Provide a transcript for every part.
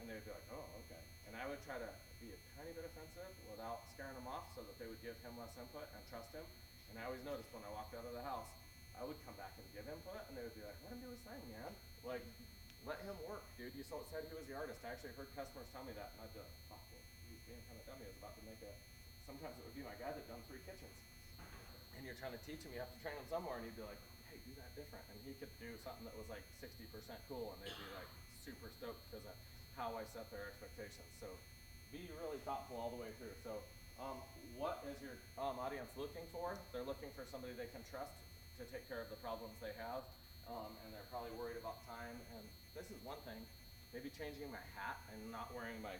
they would be like, oh, okay. And I would try to be a tiny bit offensive without scaring them off so that they would give him less input and trust him. And I always noticed when I walked out of the house, I would come back and give input, and they would be like, let him do his thing, man. Like, let him work, dude. You said he was the artist. I actually heard customers tell me that, and I'd be like, fuck, well, he's being kind of dummy. I was about to make a, sometimes it would be my guy that done 3 kitchens. And you're trying to teach him, you have to train him somewhere, and he'd be like, hey, do that different. And he could do something that was like 60% cool, and they'd be like super stoked because of how I set their expectations. So be really thoughtful all the way through. So what is your audience looking for? They're looking for somebody they can trust to take care of the problems they have, and they're probably worried about time. And this is one thing, maybe changing my hat and not wearing my,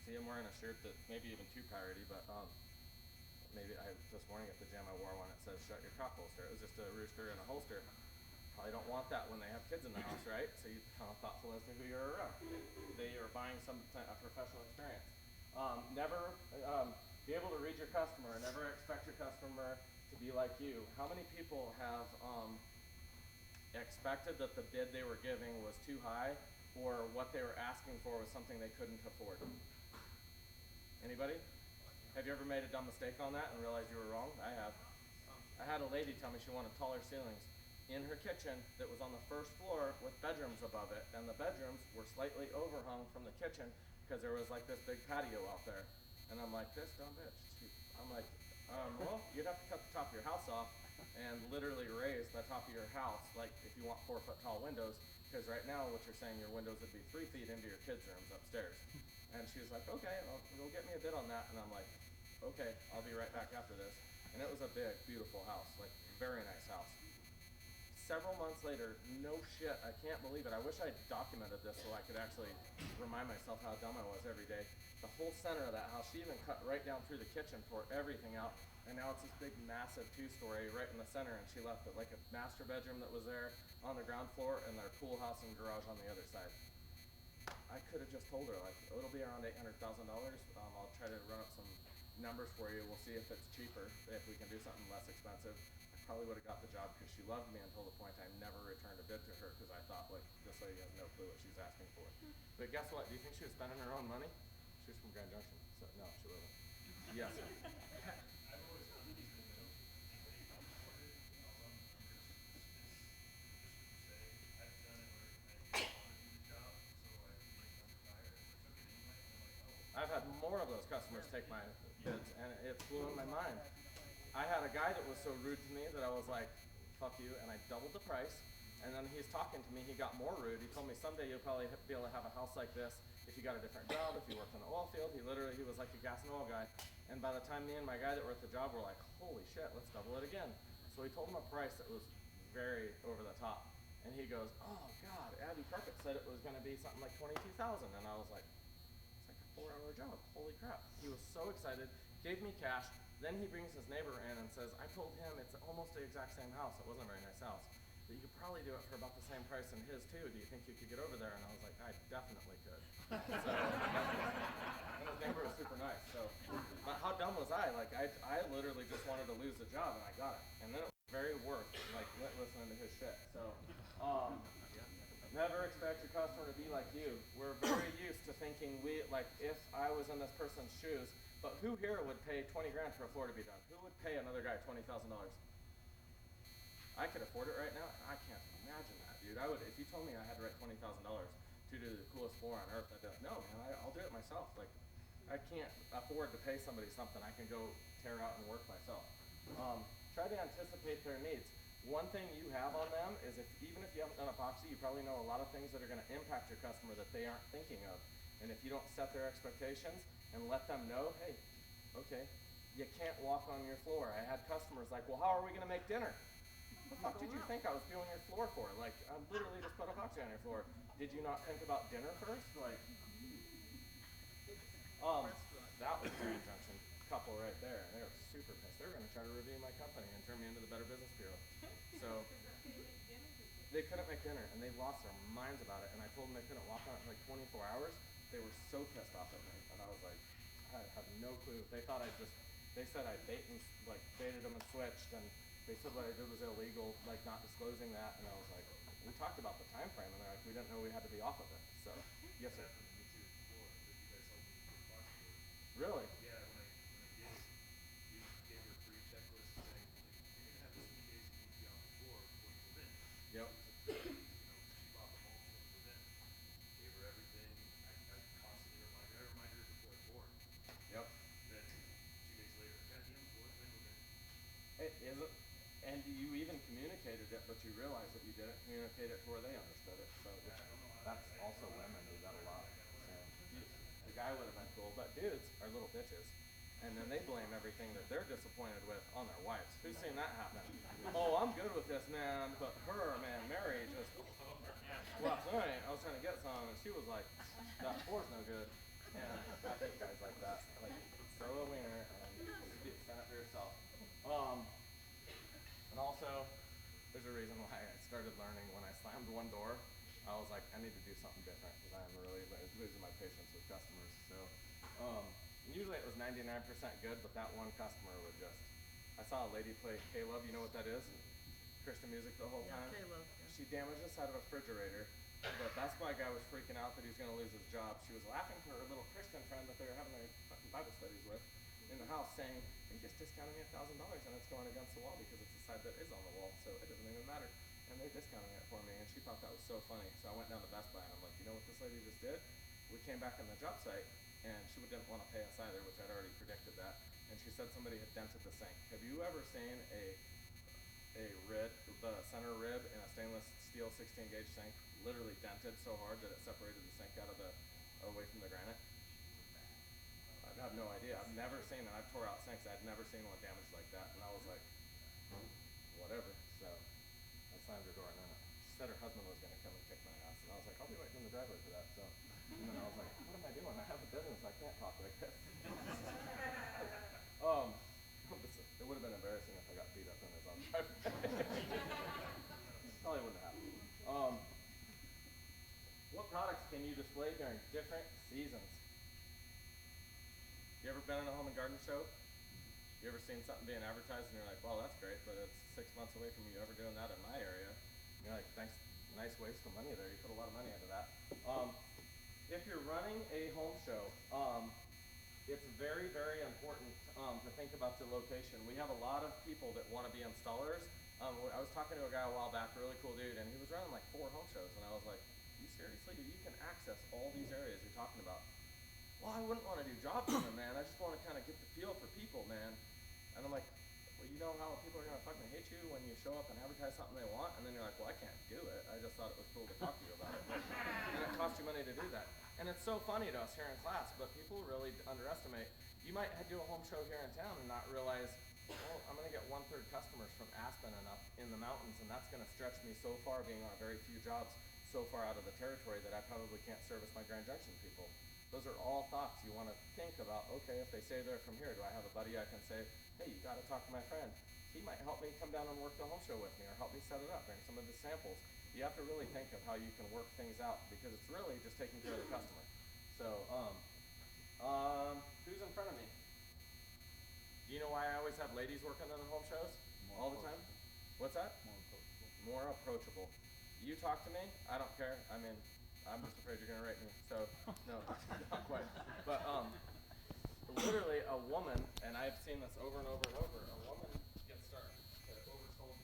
see, I'm wearing a shirt that's maybe even too piratey, but maybe this morning at the gym I wore one that says shut your cock holster. It was just a rooster and a holster. Probably don't want that when they have kids in the house, right? So you're kind of thoughtful as to who you're around. They are buying a professional experience. Never be able to read your customer. Never expect your customer to be like you. How many people have expected that the bid they were giving was too high, or what they were asking for was something they couldn't afford? Anybody? Have you ever made a dumb mistake on that and realized you were wrong? I have. I had a lady tell me she wanted taller ceilings in her kitchen that was on the first floor with bedrooms above it, and the bedrooms were slightly overhung from the kitchen because there was like this big patio out there. And I'm like, this dumb bitch. I'm like, well, you'd have to cut the top of your house off and literally raise the top of your house, like if you want 4-foot tall windows, because right now what you're saying, your windows would be 3 feet into your kids' rooms upstairs. And she was like, okay, well, go get me a bid on that. And I'm like, okay, I'll be right back after this. And it was a big, beautiful house, like very nice house. Several months later, no shit, I can't believe it. I wish I documented this so I could actually remind myself how dumb I was every day. The whole center of that house, she even cut right down through the kitchen, tore everything out, and now it's this big, massive 2-story right in the center, and she left it like a master bedroom that was there on the ground floor and their pool house and garage on the other side. I could have just told her, like, oh, it'll be around $800,000. I'll try to run up some numbers for you. We'll see if it's cheaper, if we can do something less expensive. I probably would have got the job because she loved me until the point I never returned a bid to her because I thought, like, this lady has no clue what she's asking for. But guess what? Do you think she was spending her own money? She was from Grand Junction, so no, she wasn't. Yes. I've always wondered if they don't think they afford it. All the numbers, just what you say. I've done it where I didn't want to do the job, so I make them retire, or took it anyway, and they're like, oh. I've had more of those customers take my bids, and it blew my mind. I had a guy that was so rude to me that I was like, fuck you, and I doubled the price. And then he's talking to me, he got more rude. He told me someday you'll probably be able to have a house like this if you got a different job, if you worked in the oil field. He was like a gas and oil guy. And by the time me and my guy that were at the job were like, holy shit, let's double it again. So he told him a price that was very over the top. And he goes, oh God, Abby Carpet said it was gonna be something like 22,000. And I was like, it's like a 4-hour job, holy crap. He was so excited, gave me cash. Then he brings his neighbor in and says, I told him it's almost the exact same house. It wasn't a very nice house. But you could probably do it for about the same price in his too. Do you think you could get over there? And I was like, I definitely could. So, and his neighbor was super nice. So, but how dumb was I? Like, I literally just wanted to lose the job and I got it. And then it was very worth, like, listening to his shit. So, never expect your customer to be like you. We're very used to thinking like, if I was in this person's shoes, but who here would pay 20 grand for a floor to be done? Who would pay another guy $20,000? I could afford it right now. I can't imagine that, dude. I would, if you told me I had to write $20,000 to do the coolest floor on earth, I'd be like, no, man, I'll do it myself. Like, I can't afford to pay somebody something. I can go tear out and work myself. Try to anticipate their needs. One thing you have on them is even if you haven't done epoxy, you probably know a lot of things that are going to impact your customer that they aren't thinking of. And if you don't set their expectations and let them know, hey, okay, you can't walk on your floor. I had customers like, well, how are we going to make dinner? What the fuck did you think I was doing your floor for? Like, I literally just put epoxy on your floor. Did you not think about dinner first? Like, that was Grand Junction. Couple right there, and they were super pissed. They were going to try to review my company and turn me into the Better Business Bureau. So they couldn't make dinner, and they lost their minds about it. And I told them they couldn't walk on it for like 24 hours. They were so pissed off at me, and I was like, I have no clue. They thought they said I baited them and switched, and they said what I did was illegal, like not disclosing that. And I was like, we talked about the time frame, and they're like, we didn't know we had to be off of it. So, yes, sir. Me too. Really? Yeah, when I did it, we gave her a free checklist saying, like, you're gonna have this many days you need to be on the floor before you move in. Yep. It was a, she bought the mulch when we moved in. Gave her everything. I constantly remind her before I pour. Yep. Then 2 days later, gotta be on the floor when I move in. It is it, and you even communicated it, but you realized that you didn't communicate it to where they understood it. So Yeah, I don't know how that's also women do that a lot. So the guy would have been cool, but dudes are little bitches. And then they blame everything that they're disappointed with on their wives. Who's seen that happen? Oh, I'm good with this man, but her, man, Mary, just last night I was trying to get some, and she was like, that floor's no good. And I hate guys like that. Like, throw a wiener and stand up for yourself. And also, there's a reason why I started learning when I slammed one door. I was like, I need to do something different because I'm really losing my patience with customers. So, usually it was 99% good, but that one customer would just. I saw a lady play K-Love. You know what that is? Christian music the whole time. K-Love, yeah. She damaged the side of a refrigerator. The Best Buy guy was freaking out that he was going to lose his job. She was laughing to her little Christian friend that they were having their fucking Bible studies with in the house, saying, "He just discounted me $1,000 and it's going against the wall because it's the side that is on the wall, so it doesn't even matter." And they're discounting it for me, and she thought that was so funny. So I went down to Best Buy and I'm like, you know what this lady just did? We came back on the job site and she didn't want to pay us either, which I'd already predicted that. And she said somebody had dented the sink. Have you ever seen a rib, the center rib in a stainless steel 16 gauge sink, literally dented so hard that it separated the sink out of away from the granite? I have no idea. I've never seen it. I've tore out sinks. I'd never seen one damaged like that. And I was like, whatever. So I slammed her door and then she said her husband was going to come and kick my ass. And I was like, I'll be waiting in the driveway for that. So, and then I was like, what am I doing? I have a business. I can't talk like this. It would have been embarrassing if I got beat up in his own driveway. Probably wouldn't have happened. What products can you display during different seasons? You ever been in a home and garden show? You ever seen something being advertised and you're like, well, that's great, but it's 6 months away from you ever doing that in my area. And you're like, thanks, nice waste of money there. You put a lot of money into that. If you're running a home show, it's very, very important to think about the location. We have a lot of people that want to be installers. I was talking to a guy a while back, a really cool dude, and he was running like 4 home shows, and I was like, you seriously, you can access all these areas you're talking about. Well, I wouldn't want to do jobs for them, man. I just want to kind of get the feel for people, man. And I'm like, well, you know how people are going to fucking hate you when you show up and advertise something they want, and then you're like, well, I can't do it. I just thought it was cool to talk to you about it. And it costs you money to do that. And it's so funny to us here in class, but people really underestimate. You might do a home show here in town and not realize, well, I'm going to get 1/3 customers from Aspen and up in the mountains, and that's going to stretch me so far, being on very few jobs, so far out of the territory that I probably can't service my Grand Junction people. Those are all thoughts you want to think about. Okay, if they say they're from here, do I have a buddy I can say, hey, you got to talk to my friend. He might help me come down and work the home show with me, or help me set it up, bring some of his samples. You have to really think of how you can work things out, because it's really just taking care of the customer. So, who's in front of me? Do you know why I always have ladies working on the home shows all the time? What's that? More approachable. You talk to me, I don't care. I mean, I'm just afraid you're gonna rape me. So no, not quite. But literally a woman, and I've seen this over and over and over. A woman gets started to oversold.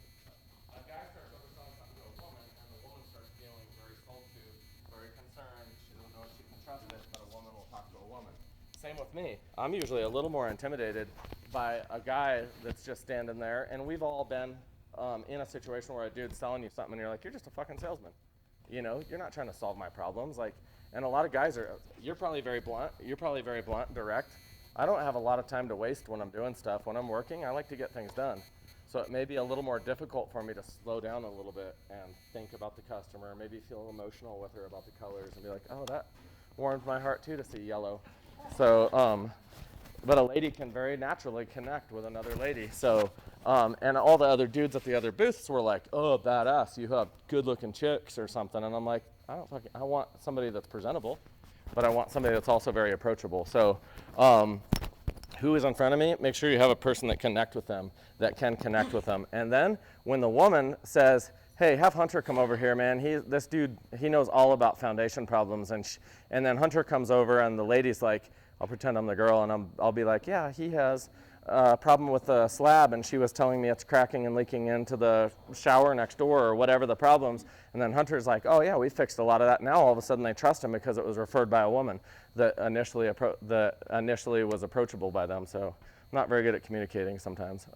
A guy starts overselling something to a woman, and the woman starts feeling very sold to, very concerned. She doesn't know if she can trust it, but a woman will talk to a woman. Same with me. I'm usually a little more intimidated by a guy that's just standing there, and we've all been in a situation where a dude's selling you something, and you're like, you're just a fucking salesman. You know, you're not trying to solve my problems. Like, and a lot of guys are. You're probably very blunt. Direct. I don't have a lot of time to waste when I'm doing stuff. When I'm working, I like to get things done. So it may be a little more difficult for me to slow down a little bit and think about the customer. Maybe feel emotional with her about the colors and be like, oh, that warmed my heart too to see yellow. So, but a lady can very naturally connect with another lady. So, and all the other dudes at the other booths were like, oh, badass, you have good looking chicks or something. And I'm like, I want somebody that's presentable, but I want somebody that's also very approachable. So, who is in front of me? Make sure you have a person that can connect with them. And then when the woman says, hey, have Hunter come over here, man. This dude, he knows all about foundation problems. And then Hunter comes over and the lady's like, I'll pretend I'm the girl, and I'll be like, yeah, he has a problem with the slab, and she was telling me it's cracking and leaking into the shower next door or whatever the problems. And then Hunter's like, oh yeah, we fixed a lot of that. Now all of a sudden they trust him because it was referred by a woman that initially was approachable by them. So I'm not very good at communicating sometimes.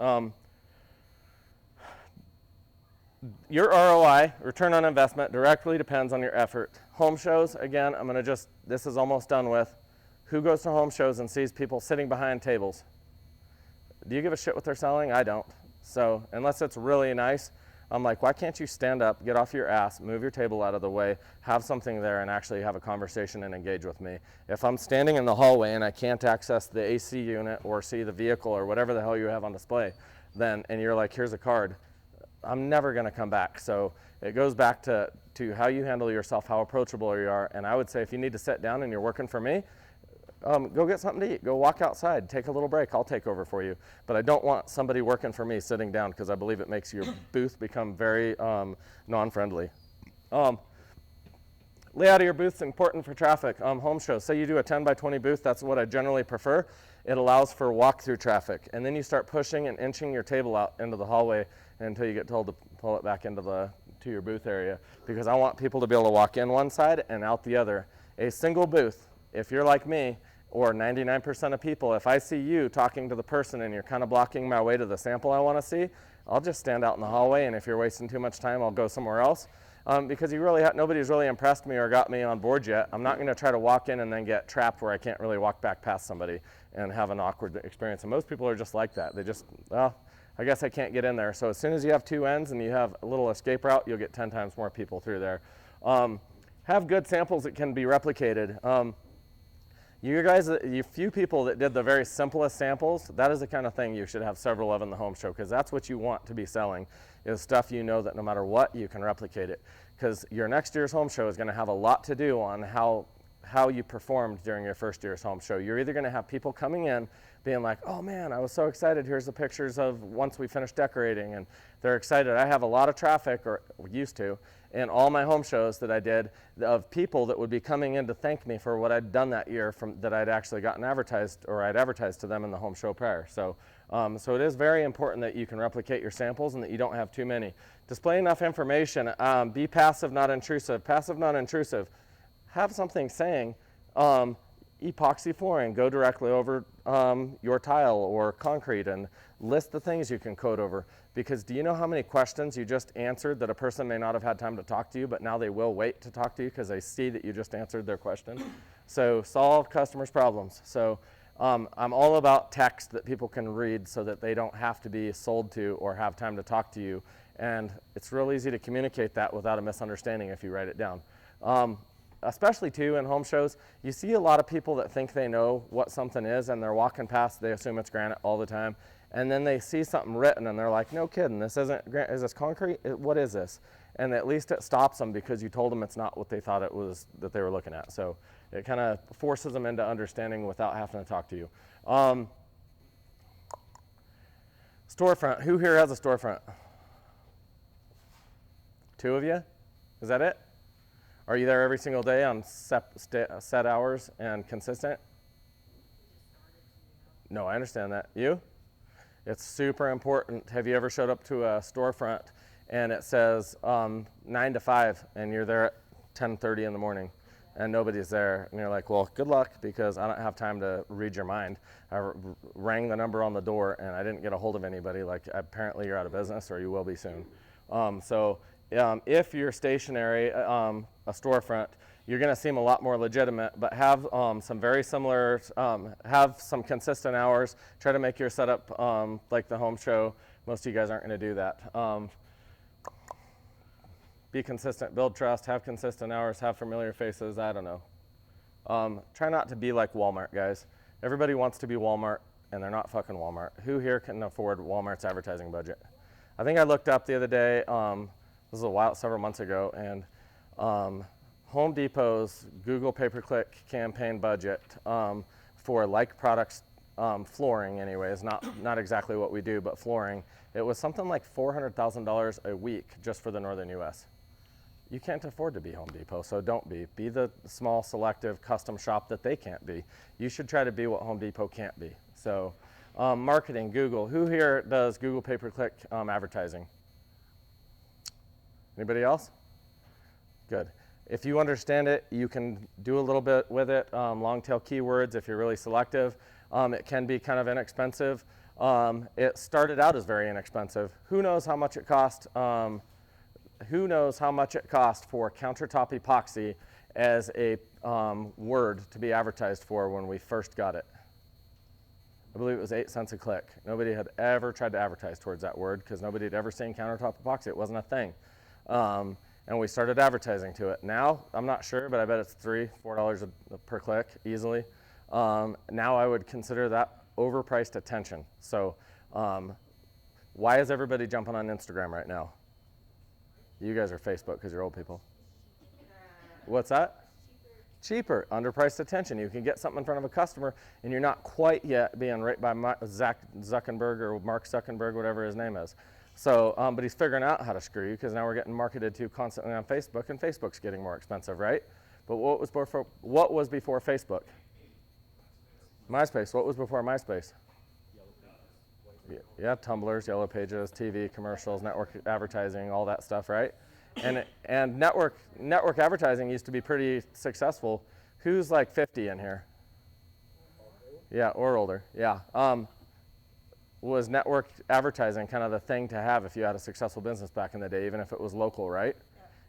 Your ROI, return on investment, directly depends on your effort. Home shows, again, this is almost done with. Who goes to home shows and sees people sitting behind tables? Do you give a shit what they're selling? I don't. So unless it's really nice, I'm like, why can't you stand up, get off your ass, move your table out of the way, have something there and actually have a conversation and engage with me? If I'm standing in the hallway and I can't access the AC unit or see the vehicle or whatever the hell you have on display, and you're like, here's a card, I'm never gonna come back. So it goes back to how you handle yourself, how approachable you are. And I would say if you need to sit down and you're working for me, go get something to eat, go walk outside, take a little break, I'll take over for you. But I don't want somebody working for me sitting down because I believe it makes your booth become very non-friendly. Layout of your booth is important for traffic. Home shows, say you do a 10 by 20 booth, that's what I generally prefer. It allows for walk-through traffic. And then you start pushing and inching your table out into the hallway until you get told to pull it back into to your booth area, because I want people to be able to walk in one side and out the other. A single booth, if you're like me, or 99% of people, if I see you talking to the person and you're kind of blocking my way to the sample I want to see, I'll just stand out in the hallway, and if you're wasting too much time, I'll go somewhere else. Because nobody's really impressed me or got me on board yet. I'm not going to try to walk in and then get trapped where I can't really walk back past somebody and have an awkward experience. And most people are just like that. They just, well, I guess I can't get in there. So as soon as you have two ends and you have a little escape route, you'll get 10 times more people through there. Have good samples that can be replicated. You guys, you few people that did the very simplest samples, that is the kind of thing you should have several of in the home show, because that's what you want to be selling, is stuff you know that no matter what, you can replicate it. Because your next year's home show is going to have a lot to do on how you performed during your first year's home show. You're either going to have people coming in being like, oh man, I was so excited, here's the pictures of once we finished decorating, and they're excited. I have a lot of traffic, or used to, in all my home shows that I did, of people that would be coming in to thank me for what I'd done that year that I'd actually gotten advertised, or I'd advertised to them in the home show prior. So it is very important that you can replicate your samples and that you don't have too many. Display enough information. Be passive, not intrusive. Passive, not intrusive. Have something saying, epoxy flooring, go directly over your tile or concrete and list the things you can code over. Because do you know how many questions you just answered that a person may not have had time to talk to you, but now they will wait to talk to you because they see that you just answered their question? So solve customers' problems. So I'm all about text that people can read so that they don't have to be sold to or have time to talk to you. And it's real easy to communicate that without a misunderstanding if you write it down. Especially too in home shows, you see a lot of people that think they know what something is, and they're walking past, they assume it's granite all the time. And then they see something written and they're like, no kidding, this isn't granite, is this concrete? What is this? And at least it stops them because you told them it's not what they thought it was that they were looking at. So it kind of forces them into understanding without having to talk to you. Storefront, who here has a storefront? Two of you? Is that it? Are you there every single day on set hours and consistent? No, I understand that. You? It's super important. Have you ever showed up to a storefront and it says 9 to 5 and you're there at 10:30 in the morning and nobody's there, and you're like, well, good luck, because I don't have time to read your mind. I rang the number on the door and I didn't get a hold of anybody. Like, apparently you're out of business or you will be soon. If you're stationary, a storefront, you're going to seem a lot more legitimate, but have some very similar, have some consistent hours. Try to make your setup like the home show. Most of you guys aren't going to do that. Be consistent, build trust, have consistent hours, have familiar faces, I don't know. Try not to be like Walmart, guys. Everybody wants to be Walmart, and they're not fucking Walmart. Who here can afford Walmart's advertising budget? I think I looked up the other day, this was several months ago, and Home Depot's Google pay-per-click campaign budget for like products, flooring anyways, not exactly what we do, but flooring, it was something like $400,000 a week just for the northern US. You can't afford to be Home Depot, so don't be. Be the small, selective, custom shop that they can't be. You should try to be what Home Depot can't be. So marketing, Google. Who here does Google pay-per-click advertising? Anybody else? Good. If you understand it, you can do a little bit with it. Long tail keywords, if you're really selective. It can be kind of inexpensive. It started out as very inexpensive. Who knows how much it cost? Who knows how much it cost for Countertop Epoxy as a word to be advertised for when we first got it? I believe it was 8 cents a click. Nobody had ever tried to advertise towards that word because nobody had ever seen Countertop Epoxy. It wasn't a thing. And we started advertising to it. Now, I'm not sure, but I bet it's $3, $4 per click easily. Now I would consider that overpriced attention. So why is everybody jumping on Instagram right now? You guys are Facebook because you're old people. What's that? Cheaper, underpriced attention. You can get something in front of a customer and you're not quite yet being right by Zach Zuckerberg or Mark Zuckerberg, whatever his name is. So, but he's figuring out how to screw you because now we're getting marketed to constantly on Facebook and Facebook's getting more expensive, right? But what was before Facebook? MySpace. What was before MySpace? Yeah, tumblers, yellow pages, TV, commercials, network advertising, all that stuff, right? And network advertising used to be pretty successful. Who's like 50 in here? Yeah, or older, yeah. Was network advertising kind of the thing to have if you had a successful business back in the day, even if it was local, right?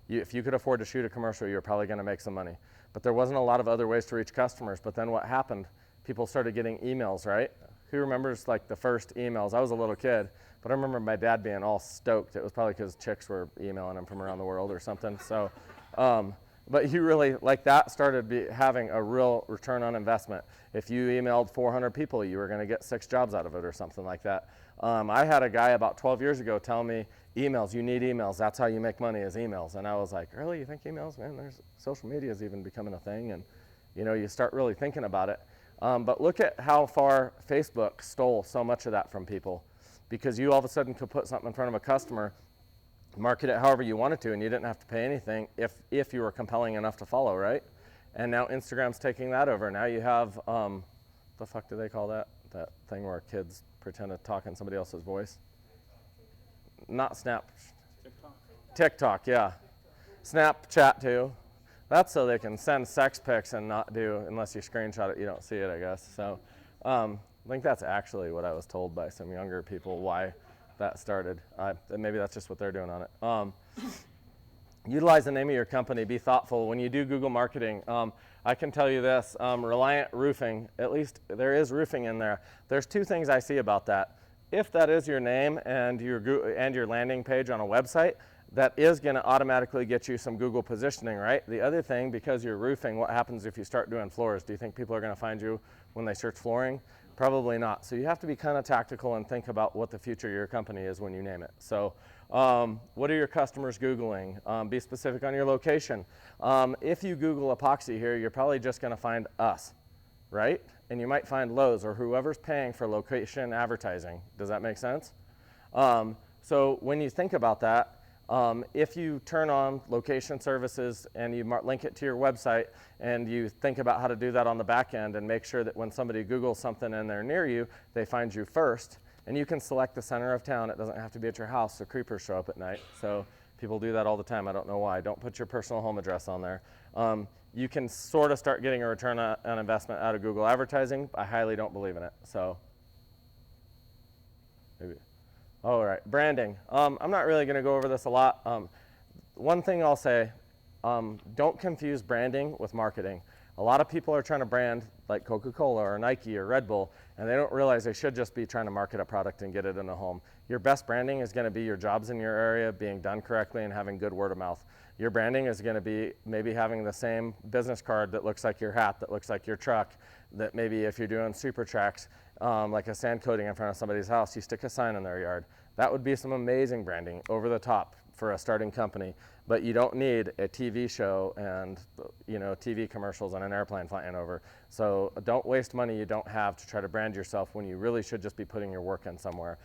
If you could afford to shoot a commercial, you were probably going to make some money. But there wasn't a lot of other ways to reach customers. But then what happened? People started getting emails, right? Who remembers like the first emails? I was a little kid, but I remember my dad being all stoked. It was probably because chicks were emailing him from around the world or something. So, but he really, like that started having a real return on investment. If you emailed 400 people, you were going to get 6 jobs out of it or something like that. I had a guy about 12 years ago tell me, emails, you need emails. That's how you make money is emails. And I was like, really, you think emails? Man, there's social media is even becoming a thing. And, you know, you start really thinking about it. But look at how far Facebook stole so much of that from people, because you all of a sudden could put something in front of a customer, market it however you wanted to, and you didn't have to pay anything if you were compelling enough to follow, right? And now Instagram's taking that over. Now you have, the fuck do they call that? That thing where kids pretend to talk in somebody else's voice? Not Snap. TikTok, yeah. Snapchat too. That's so they can send sex pics and not do, unless you screenshot it, you don't see it, I guess. So I think that's actually what I was told by some younger people why that started. Maybe that's just what they're doing on it. Utilize the name of your company. Be thoughtful. When you do Google marketing, I can tell you this, Reliant Roofing, at least there is roofing in there. There's 2 things I see about that. If that is your name and your landing page on a website, that is going to automatically get you some Google positioning, right? The other thing, because you're roofing, what happens if you start doing floors? Do you think people are going to find you when they search flooring? Probably not. So you have to be kind of tactical and think about what the future of your company is when you name it. So what are your customers Googling? Be specific on your location. If you Google epoxy here, you're probably just going to find us, right? And you might find Lowe's or whoever's paying for location advertising. Does that make sense? So when you think about that, if you turn on location services and you link it to your website and you think about how to do that on the back end and make sure that when somebody Googles something and they're near you, they find you first. And you can select the center of town. It doesn't have to be at your house so creepers show up at night. So people do that all the time. I don't know why. Don't put your personal home address on there. You can sort of start getting a return on investment out of Google advertising. I highly don't believe in it. So maybe. All right, branding. I'm not really going to go over this a lot. One thing I'll say, don't confuse branding with marketing. A lot of people are trying to brand like Coca-Cola or Nike or Red Bull, and they don't realize they should just be trying to market a product and get it in a home. Your best branding is going to be your jobs in your area being done correctly and having good word of mouth. Your branding is going to be maybe having the same business card that looks like your hat, that looks like your truck, that maybe if you're doing super tracks, like a sand coating in front of somebody's house, you stick a sign in their yard. That would be some amazing branding, over the top for a starting company. But you don't need a TV show and TV commercials on an airplane flying over. So don't waste money you don't have to try to brand yourself when you really should just be putting your work in somewhere.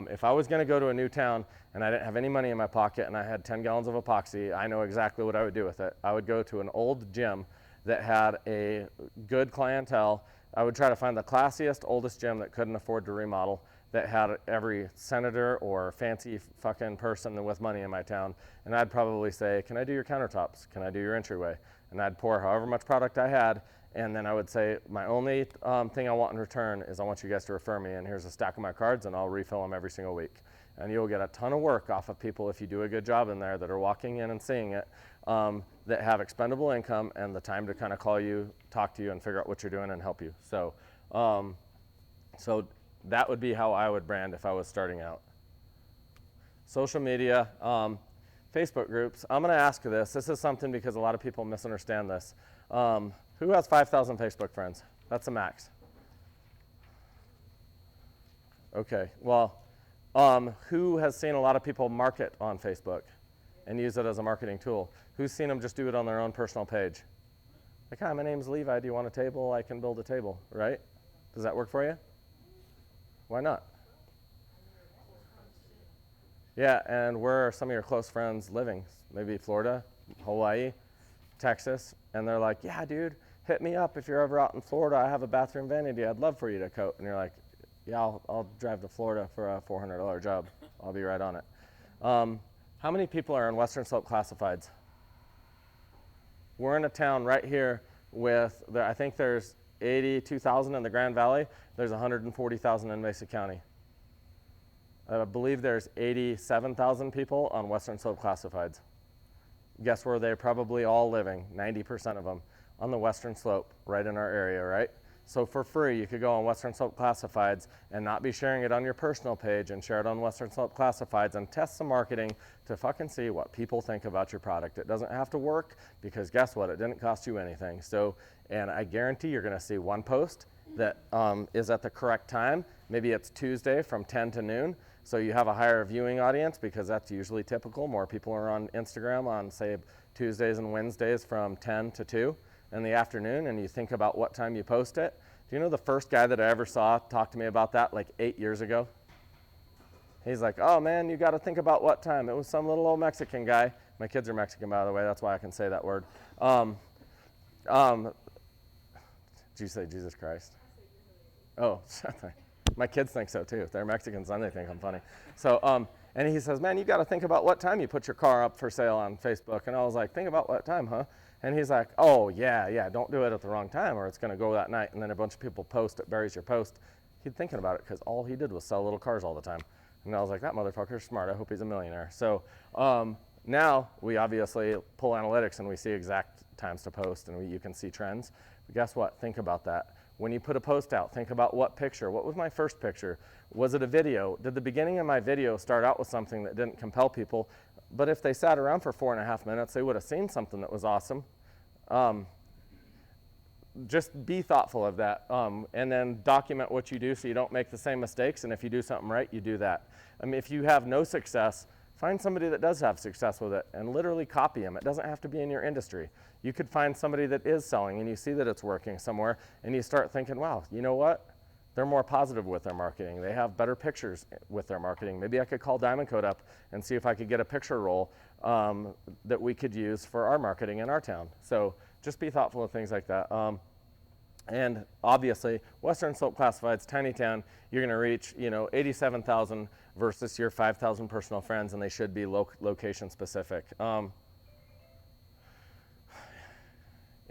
If I was going to go to a new town and I didn't have any money in my pocket and I had 10 gallons of epoxy, I know exactly what I would do with it. I would go to an old gym that had a good clientele. I would try to find the classiest, oldest gym that couldn't afford to remodel, that had every senator or fancy fucking person with money in my town. And I'd probably say, can I do your countertops? Can I do your entryway? And I'd pour however much product I had. And then I would say, my only thing I want in return is I want you guys to refer me, and here's a stack of my cards, and I'll refill them every single week. And you'll get a ton of work off of people if you do a good job in there that are walking in and seeing it, that have expendable income and the time to kind of call you, talk to you, and figure out what you're doing and help you. So, so that would be how I would brand if I was starting out. Social media, Facebook groups. I'm going to ask this. This is something because a lot of people misunderstand this. Who has 5,000 Facebook friends? That's a max. Okay, well, who has seen a lot of people market on Facebook and use it as a marketing tool? Who's seen them just do it on their own personal page? Like, hi, my name's Levi. Do you want a table? I can build a table, right? Does that work for you? Why not? Yeah, and where are some of your close friends living? Maybe Florida, Hawaii, Texas, and they're like, yeah, dude, hit me up if you're ever out in Florida. I have a bathroom vanity I'd love for you to coat. And you're like, yeah, I'll drive to Florida for a $400 job. I'll be right on it. How many people are in Western Slope Classifieds? We're in a town right here with, I think there's 82,000 in the Grand Valley. There's 140,000 in Mesa County. I believe there's 87,000 people on Western Slope Classifieds. Guess where they're probably all living, 90% of them, on the Western Slope, right in our area, right? So for free, you could go on Western Slope Classifieds and not be sharing it on your personal page and share it on Western Slope Classifieds and test some marketing to fucking see what people think about your product. It doesn't have to work because guess what? It didn't cost you anything. So, and I guarantee you're gonna see one post that is at the correct time. Maybe it's Tuesday from 10 to noon. So you have a higher viewing audience because that's usually typical. More people are on Instagram on, say, Tuesdays and Wednesdays from 10 to 2 in the afternoon, and you think about what time you post it. Do you know the first guy that I ever saw talk to me about that like 8 years ago? He's like, oh man, you got to think about what time. It was some little old Mexican guy. My kids are Mexican, by the way. That's why I can say that word. Did you say Jesus Christ? Oh, my kids think so too. If they're Mexicans, then they think I'm funny. So, and he says, man, you got to think about what time you put your car up for sale on Facebook. And I was like, think about what time, huh? And he's like, oh, yeah, don't do it at the wrong time or it's going to go that night. And then a bunch of people post, it buries your post. He's thinking about it because all he did was sell little cars all the time. And I was like, that motherfucker's smart. I hope he's a millionaire. So now we obviously pull analytics and we see exact times to post and you can see trends. But guess what? Think about that. When you put a post out, think about what picture. What was my first picture? Was it a video? Did the beginning of my video start out with something that didn't compel people? But if they sat around for 4.5 minutes, they would have seen something that was awesome. Just be thoughtful of that. And then document what you do so you don't make the same mistakes. And if you do something right, you do that. I mean, if you have no success, find somebody that does have success with it and literally copy them. It doesn't have to be in your industry. You could find somebody that is selling and you see that it's working somewhere and you start thinking, wow, you know what? They're more positive with their marketing. They have better pictures with their marketing. Maybe I could call Diamond Coat up and see if I could get a picture roll that we could use for our marketing in our town. So just be thoughtful of things like that. And obviously, Western Slope Classifieds, tiny town, you're gonna reach 87,000 versus your 5,000 personal friends, and they should be location specific.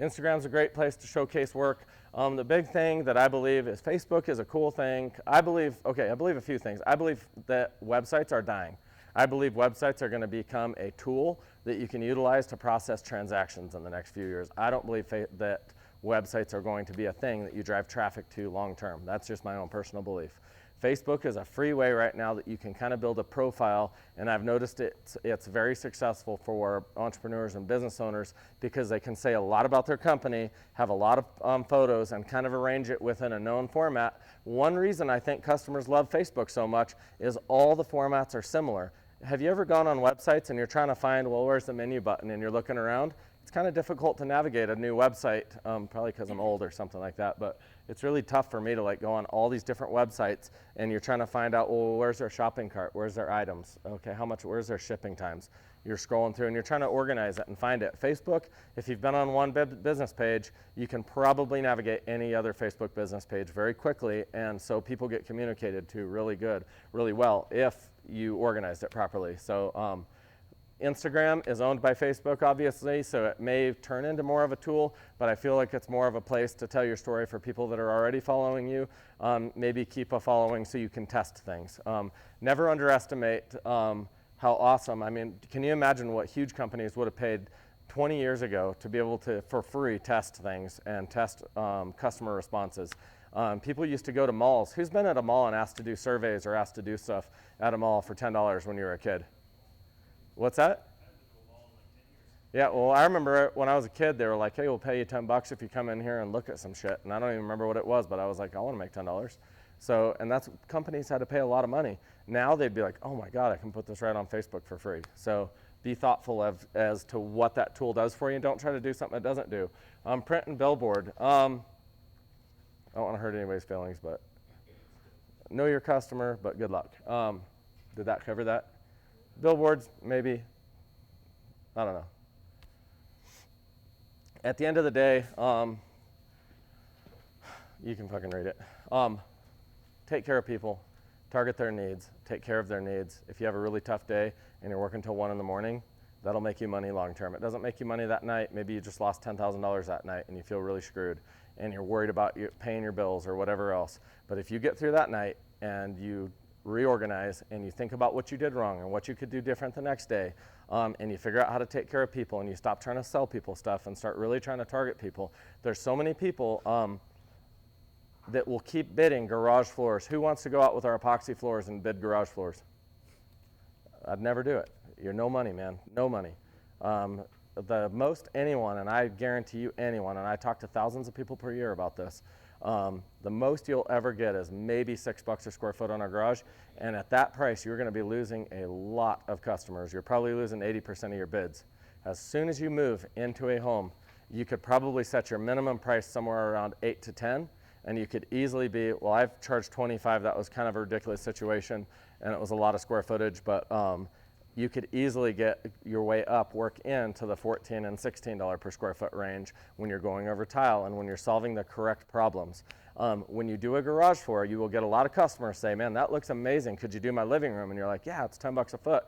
Instagram's a great place to showcase work. The big thing that I believe is Facebook is a cool thing. I believe a few things. I believe that websites are dying. I believe websites are gonna become a tool that you can utilize to process transactions in the next few years. I don't believe that websites are going to be a thing that you drive traffic to long term. That's just my own personal belief. Facebook is a free way right now that you can kind of build a profile, and I've noticed it's very successful for entrepreneurs and business owners because they can say a lot about their company, have a lot of photos, and kind of arrange it within a known format. One reason I think customers love Facebook so much is all the formats are similar. Have you ever gone on websites and you're trying to find, well, where's the menu button, and you're looking around? It's kind of difficult to navigate a new website, probably because I'm old or something like that, but it's really tough for me to like go on all these different websites and you're trying to find out, well, where's their shopping cart? Where's their items? Okay, where's their shipping times? You're scrolling through and you're trying to organize it and find it. Facebook, if you've been on one business page, you can probably navigate any other Facebook business page very quickly, and so people get communicated to really well if you organized it properly. So Instagram is owned by Facebook, obviously, so it may turn into more of a tool, but I feel like it's more of a place to tell your story for people that are already following you. Maybe keep a following so you can test things. Never underestimate how awesome. I mean, can you imagine what huge companies would have paid 20 years ago to be able to, for free, test things and test customer responses? People used to go to malls. Who's been at a mall and asked to do surveys or asked to do stuff at a mall for $10 when you were a kid? What's that? Yeah, well, I remember when I was a kid, they were like, hey, we'll pay you $10 if you come in here and look at some shit. And I don't even remember what it was, but I was like, I want to make $10. So, and that's, companies had to pay a lot of money. Now they'd be like, oh my God, I can put this right on Facebook for free. So be thoughtful as to what that tool does for you. Don't try to do something it doesn't do. Print and billboard. I don't want to hurt anybody's feelings, but know your customer, but good luck. Did that cover that? Billboards, maybe, I don't know. At the end of the day, you can fucking read it. Take care of people, target their needs, take care of their needs. If you have a really tough day and you're working till 1 in the morning, that'll make you money long term. It doesn't make you money that night. Maybe you just lost $10,000 that night and you feel really screwed and you're worried about paying your bills or whatever else. But if you get through that night and you reorganize and you think about what you did wrong and what you could do different the next day, and you figure out how to take care of people and you stop trying to sell people stuff and start really trying to target people. There's so many people that will keep bidding garage floors. Who wants to go out with our epoxy floors and bid garage floors? I'd never do it. You're no money, man, no money. The most anyone, and I guarantee you anyone, and I talk to thousands of people per year about this, the most you'll ever get is maybe $6 a square foot on our garage, and at that price you're going to be losing a lot of customers. You're probably losing 80% of your bids. As soon as you move into a home, you could probably set your minimum price somewhere around 8 to 10, and you could easily be, well, I've charged 25, that was kind of a ridiculous situation, and it was a lot of square footage, but you could easily get your way up, work into the $14 and $16 per square foot range when you're going over tile and when you're solving the correct problems. When you do a garage floor, you will get a lot of customers say, man, that looks amazing. Could you do my living room? And you're like, yeah, it's $10 a foot.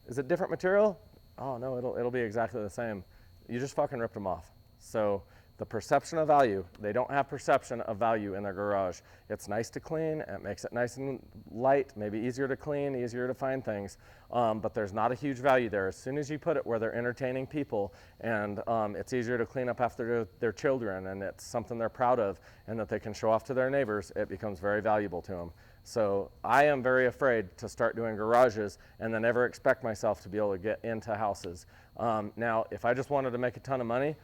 Is it different material? Oh no, it'll be exactly the same. You just fucking ripped them off. So the perception of value, they don't have perception of value in their garage. It's nice to clean, it makes it nice and light, maybe easier to clean, easier to find things, but there's not a huge value there. As soon as you put it where they're entertaining people and it's easier to clean up after their children and it's something they're proud of and that they can show off to their neighbors, it becomes very valuable to them. So I am very afraid to start doing garages and then never expect myself to be able to get into houses. Now, if I just wanted to make a ton of money,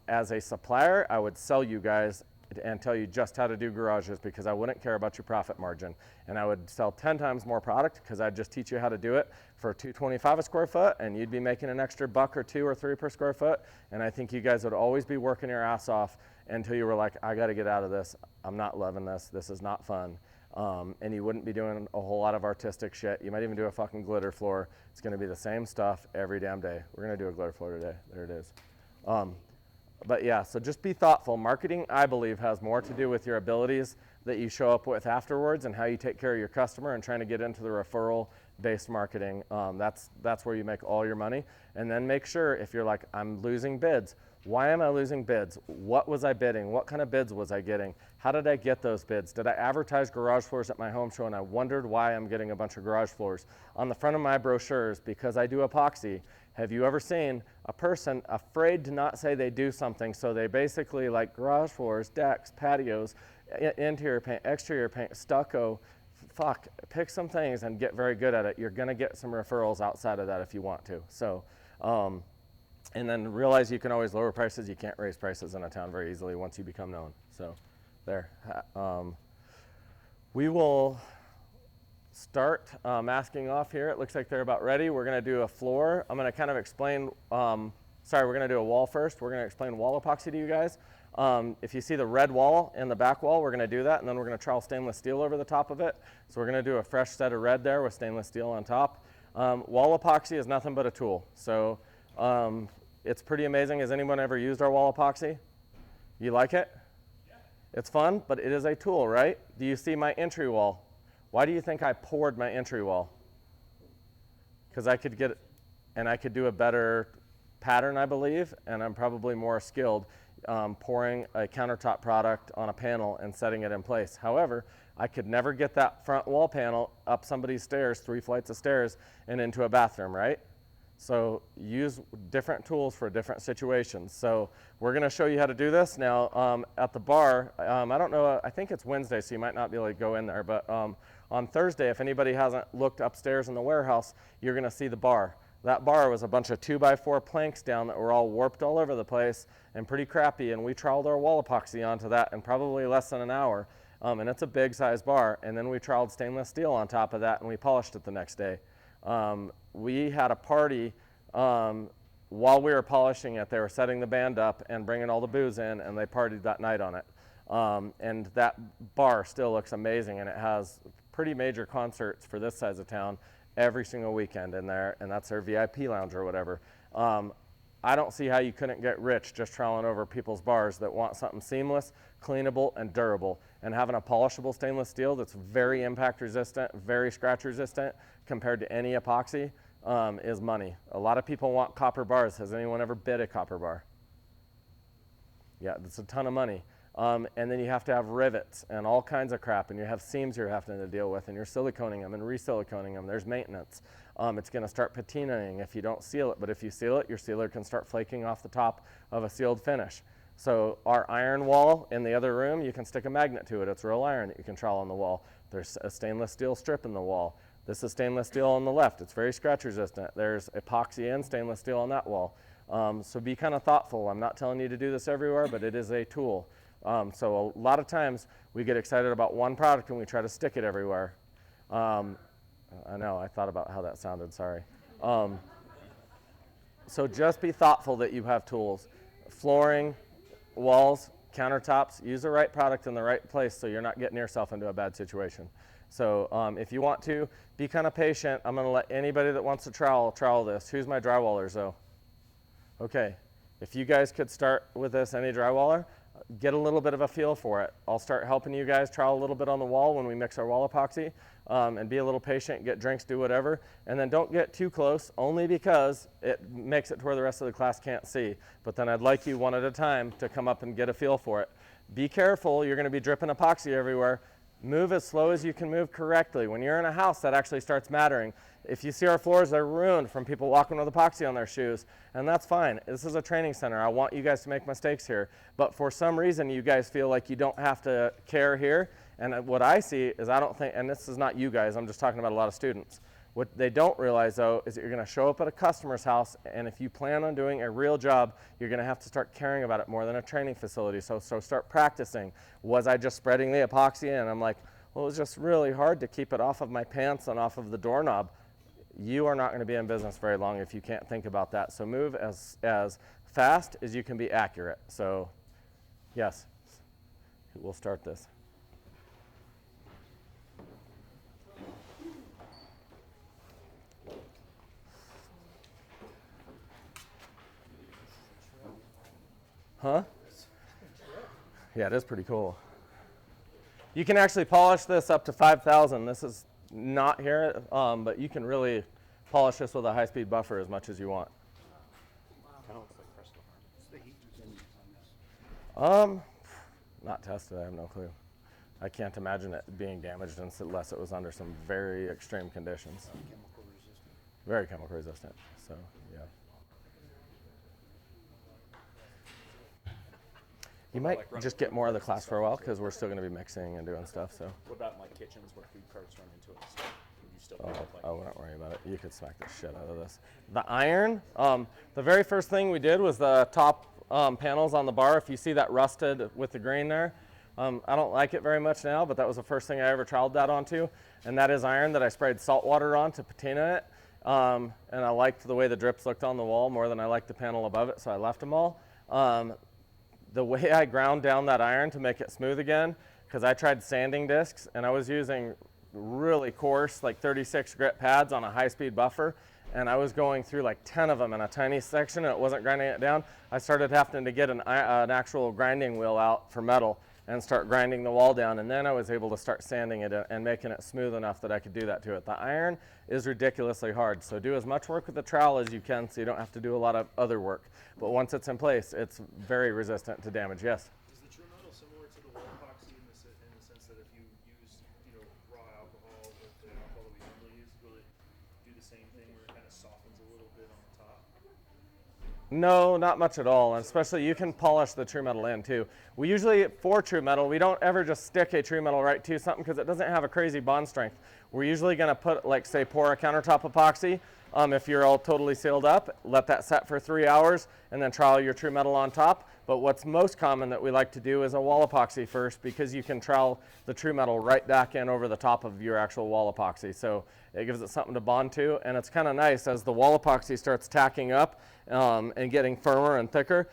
as a supplier, I would sell you guys and tell you just how to do garages because I wouldn't care about your profit margin. And I would sell 10 times more product because I'd just teach you how to do it for $2.25 a square foot, and you'd be making an extra $1 or $2 or $3 per square foot. And I think you guys would always be working your ass off until you were like, I got to get out of this. I'm not loving this. This is not fun. And you wouldn't be doing a whole lot of artistic shit. You might even do a fucking glitter floor. It's going to be the same stuff every damn day. We're going to do a glitter floor today. There it is. But yeah, so just be thoughtful. Marketing, I believe, has more to do with your abilities that you show up with afterwards and how you take care of your customer and trying to get into the referral-based marketing. That's where you make all your money. And then make sure if you're like, I'm losing bids. Why am I losing bids? What was I bidding? What kind of bids was I getting? How did I get those bids? Did I advertise garage floors at my home show and I wondered why I'm getting a bunch of garage floors? On the front of my brochures, because I do epoxy, Have you ever seen a person afraid to not say they do something, so they basically, like garage floors, decks, patios, interior paint, exterior paint, stucco, pick some things and get very good at it. You're gonna get some referrals outside of that if you want to. So, and then realize you can always lower prices. You can't raise prices in a town very easily once you become known. So there. We will start masking off here. It looks like they're about ready. We're gonna do a floor. I'm gonna kind of explain, we're gonna do a wall first. We're gonna explain wall epoxy to you guys. If you see the red wall and the back wall, we're gonna do that, and then we're gonna trowel stainless steel over the top of it. So we're gonna do a fresh set of red there with stainless steel on top. Wall epoxy is nothing but a tool. So it's pretty amazing. Has anyone ever used our wall epoxy? You like it? Yeah. It's fun, but it is a tool, right? Do you see my entry wall? Why do you think I poured my entry wall? Because I could get it, and I could do a better pattern, I believe, and I'm probably more skilled pouring a countertop product on a panel and setting it in place. However, I could never get that front wall panel up somebody's stairs, 3 flights of stairs, and into a bathroom, right? So use different tools for different situations. So we're gonna show you how to do this. Now at the bar, I don't know, I think it's Wednesday, so you might not be able to go in there, but on Thursday, if anybody hasn't looked upstairs in the warehouse, you're gonna see the bar. That bar was a bunch of 2x4 planks down that were all warped all over the place and pretty crappy, and we troweled our wall epoxy onto that in probably less than an hour, and it's a big size bar, and then we troweled stainless steel on top of that, and we polished it the next day. We had a party while we were polishing it. They were setting the band up and bringing all the booze in, and they partied that night on it. And that bar still looks amazing, and it has pretty major concerts for this size of town every single weekend in there, and that's their VIP lounge or whatever. I don't see how you couldn't get rich just troweling over people's bars that want something seamless, cleanable, and durable. And having a polishable stainless steel that's very impact resistant, very scratch resistant compared to any epoxy is money. A lot of people want copper bars. Has anyone ever bid a copper bar? Yeah, that's a ton of money. And then you have to have rivets and all kinds of crap, and you have seams you're having to deal with, and you're siliconing them and re-siliconing them. There's maintenance. It's going to start patinaing if you don't seal it, but if you seal it, your sealer can start flaking off the top of a sealed finish. So our iron wall in the other room, you can stick a magnet to it. It's real iron that you can trowel on the wall. There's a stainless steel strip in the wall. This is stainless steel on the left. It's very scratch resistant. There's epoxy and stainless steel on that wall. So be kind of thoughtful. I'm not telling you to do this everywhere, but it is a tool. So a lot of times we get excited about one product and we try to stick it everywhere. I know, I thought about how that sounded, sorry. So just be thoughtful that you have tools. Flooring, walls, countertops, use the right product in the right place so you're not getting yourself into a bad situation. So if you want to, be kind of patient. I'm gonna let anybody that wants to trowel this. Who's my drywallers though? Okay, if you guys could start with this, any drywaller, get a little bit of a feel for it. I'll start helping you guys trowel a little bit on the wall when we mix our wall epoxy, and be a little patient, get drinks, do whatever, and then don't get too close, only because it makes it to where the rest of the class can't see. But then I'd like you one at a time to come up and get a feel for it. Be careful, you're gonna be dripping epoxy everywhere. Move as slow as you can move correctly. When you're in a house, that actually starts mattering. If you see our floors, they're ruined from people walking with epoxy on their shoes, and that's fine. This is a training center. I want you guys to make mistakes here, but for some reason, you guys feel like you don't have to care here, and what I see is I don't think, and this is not you guys, I'm just talking about a lot of students. What they don't realize though is that you're gonna show up at a customer's house, and if you plan on doing a real job, you're gonna have to start caring about it more than a training facility. So start practicing. Was I just spreading the epoxy in? I'm like, well, it was just really hard to keep it off of my pants and off of the doorknob. You are not gonna be in business very long if you can't think about that. So move as fast as you can be accurate. So yes, we'll start this. Huh? Yeah, it is pretty cool. You can actually polish this up to 5,000. This is not here, but you can really polish this with a high-speed buffer as much as you want. Kind of looks like crystal. What's the heat resistance on this? Not tested, I have no clue. I can't imagine it being damaged unless it was under some very extreme conditions. Chemical resistant. Very chemical resistant, so yeah. You What might about, like, running just get food more of the carts and class stuff for a while into it? because we're still going to be mixing and doing stuff. So What about in, like, kitchens where food carts run into it and stuff? Would you still put like? I wouldn't worry about it. You could smack the shit out of this. The iron, the very first thing we did was the top panels on the bar. If you see that rusted with the grain there, I don't like it very much now, but that was the first thing I ever troweled that onto. And that is iron that I sprayed salt water on to patina it. And I liked the way the drips looked on the wall more than I liked the panel above it, so I left them all. The way I ground down that iron to make it smooth again, because I tried sanding discs and I was using really coarse, like 36 grit pads on a high-speed buffer, and I was going through like 10 of them in a tiny section and it wasn't grinding it down. I started having to get an actual grinding wheel out for metal and start grinding the wall down, and then I was able to start sanding it and making it smooth enough that I could do that to it. The iron is ridiculously hard, so do as much work with the trowel as you can so you don't have to do a lot of other work. But once it's in place, it's very resistant to damage. Yes? Is the true metal similar to the wall epoxy in the sense that if you use, raw alcohol with the alcohol that we normally use, will it do the same thing where it kind of softens a little bit on the top? No, not much at all, and especially you can polish the true metal in too. We usually, for true metal, we don't ever just stick a true metal right to something because it doesn't have a crazy bond strength. We're usually going to put, like, say, pour a countertop epoxy. If you're all totally sealed up, let that set for 3 hours and then trowel your true metal on top. But what's most common that we like to do is a wall epoxy first, because you can trowel the true metal right back in over the top of your actual wall epoxy. So it gives it something to bond to, and it's kind of nice as the wall epoxy starts tacking up and getting firmer and thicker,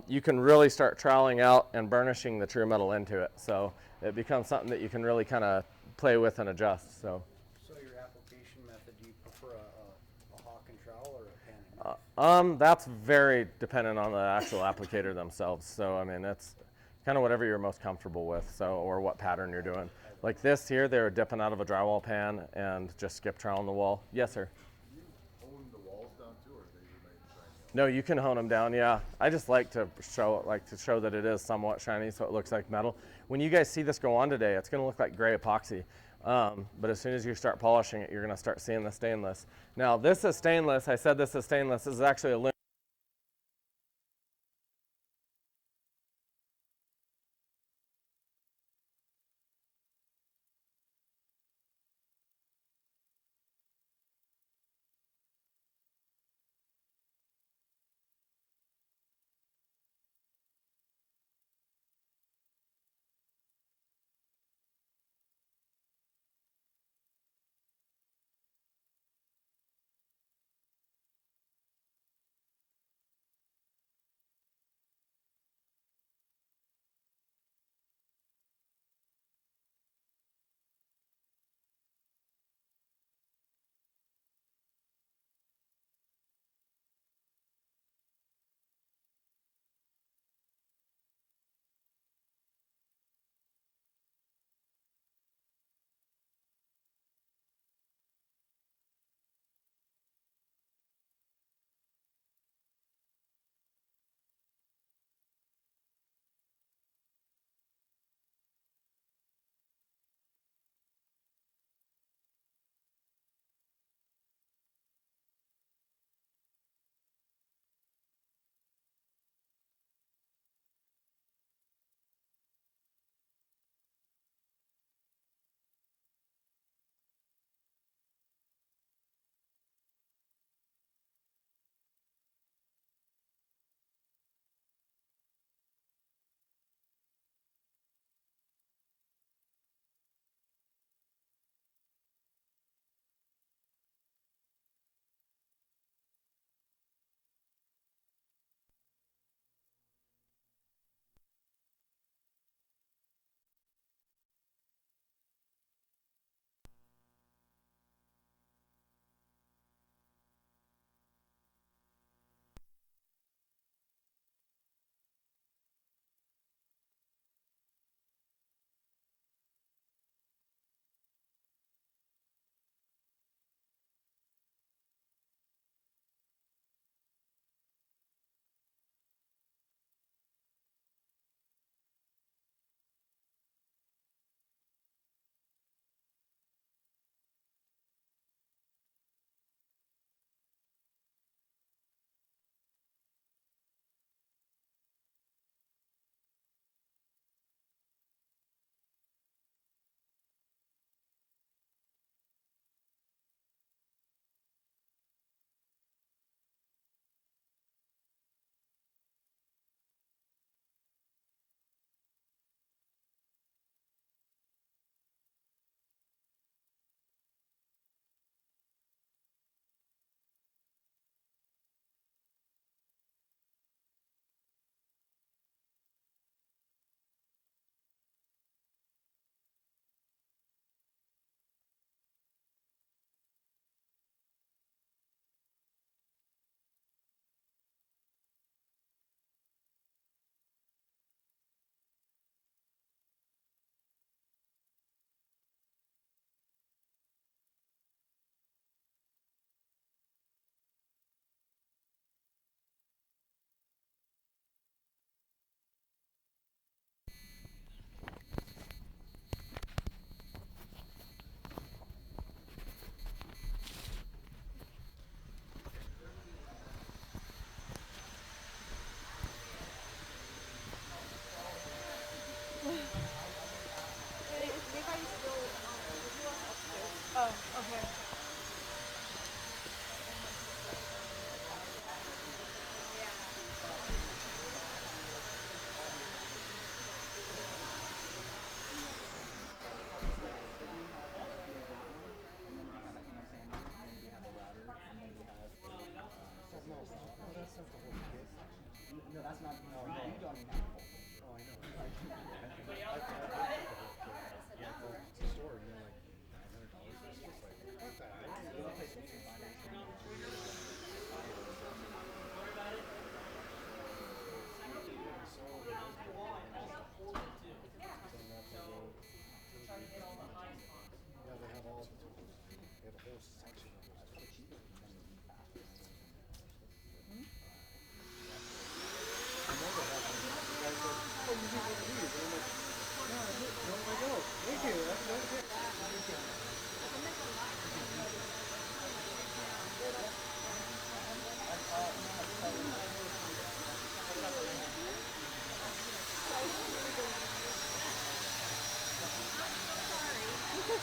you can really start troweling out and burnishing the true metal into it. So it becomes something that you can really kind of play with and adjust. So your application method, do you prefer a hawk and trowel or a pen and knife? that's very dependent on the actual applicator themselves. So I mean, it's kind of whatever you're most comfortable with, so, or what pattern you're doing. Like this here, they were dipping out of a drywall pan and just skip troweling the wall. Yes, sir. Do you hone the walls down too, or do they remain shiny? No, you can hone them down. Yeah, I just like to show that it is somewhat shiny, so it looks like metal. When you guys see this go on today, it's going to look like gray epoxy. But as soon as you start polishing it, you're going to start seeing the stainless. Now, this is stainless. I said this is stainless. This is actually aluminum.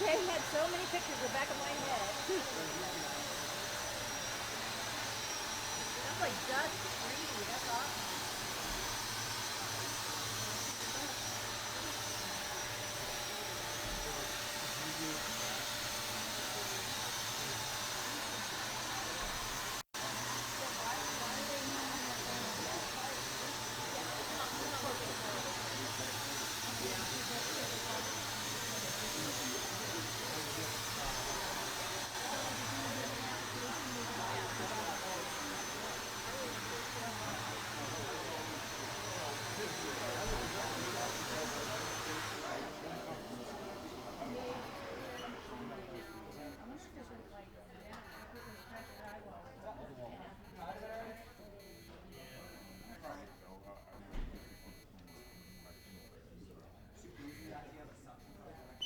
Jay had so many pictures in the back of my head. That's like dust free. That's awesome.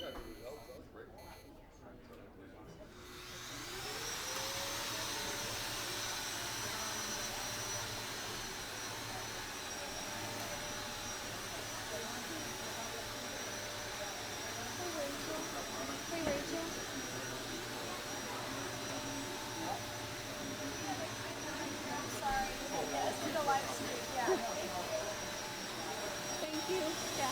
Yeah, the results, that was great. Hey, Rachel. I'm sorry. Yes, to the live stream. Yeah. Thank you. Yeah.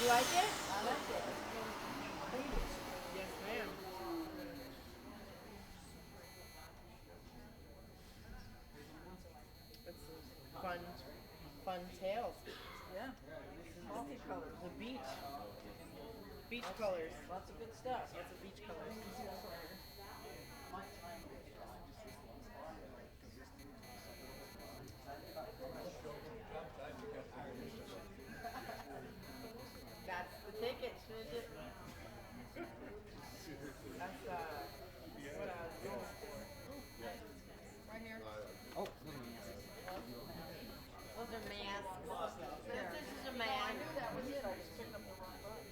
You like it? I like it. Yes, ma'am. It's fun tales. Yeah. Multicolors. The beach. Beach colors. Lots of good stuff. Lots of beach colors. That's the ticket, Snidget. That's what I was going for. Right here. Those are masks. This is a mask. I knew that was it. I just picked up the wrong button.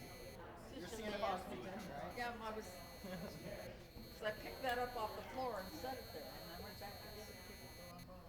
You're seeing it on speaker, right? Yeah, I was. So I picked that up off the floor and set it there, and I went back to get it and picked up the wrong button.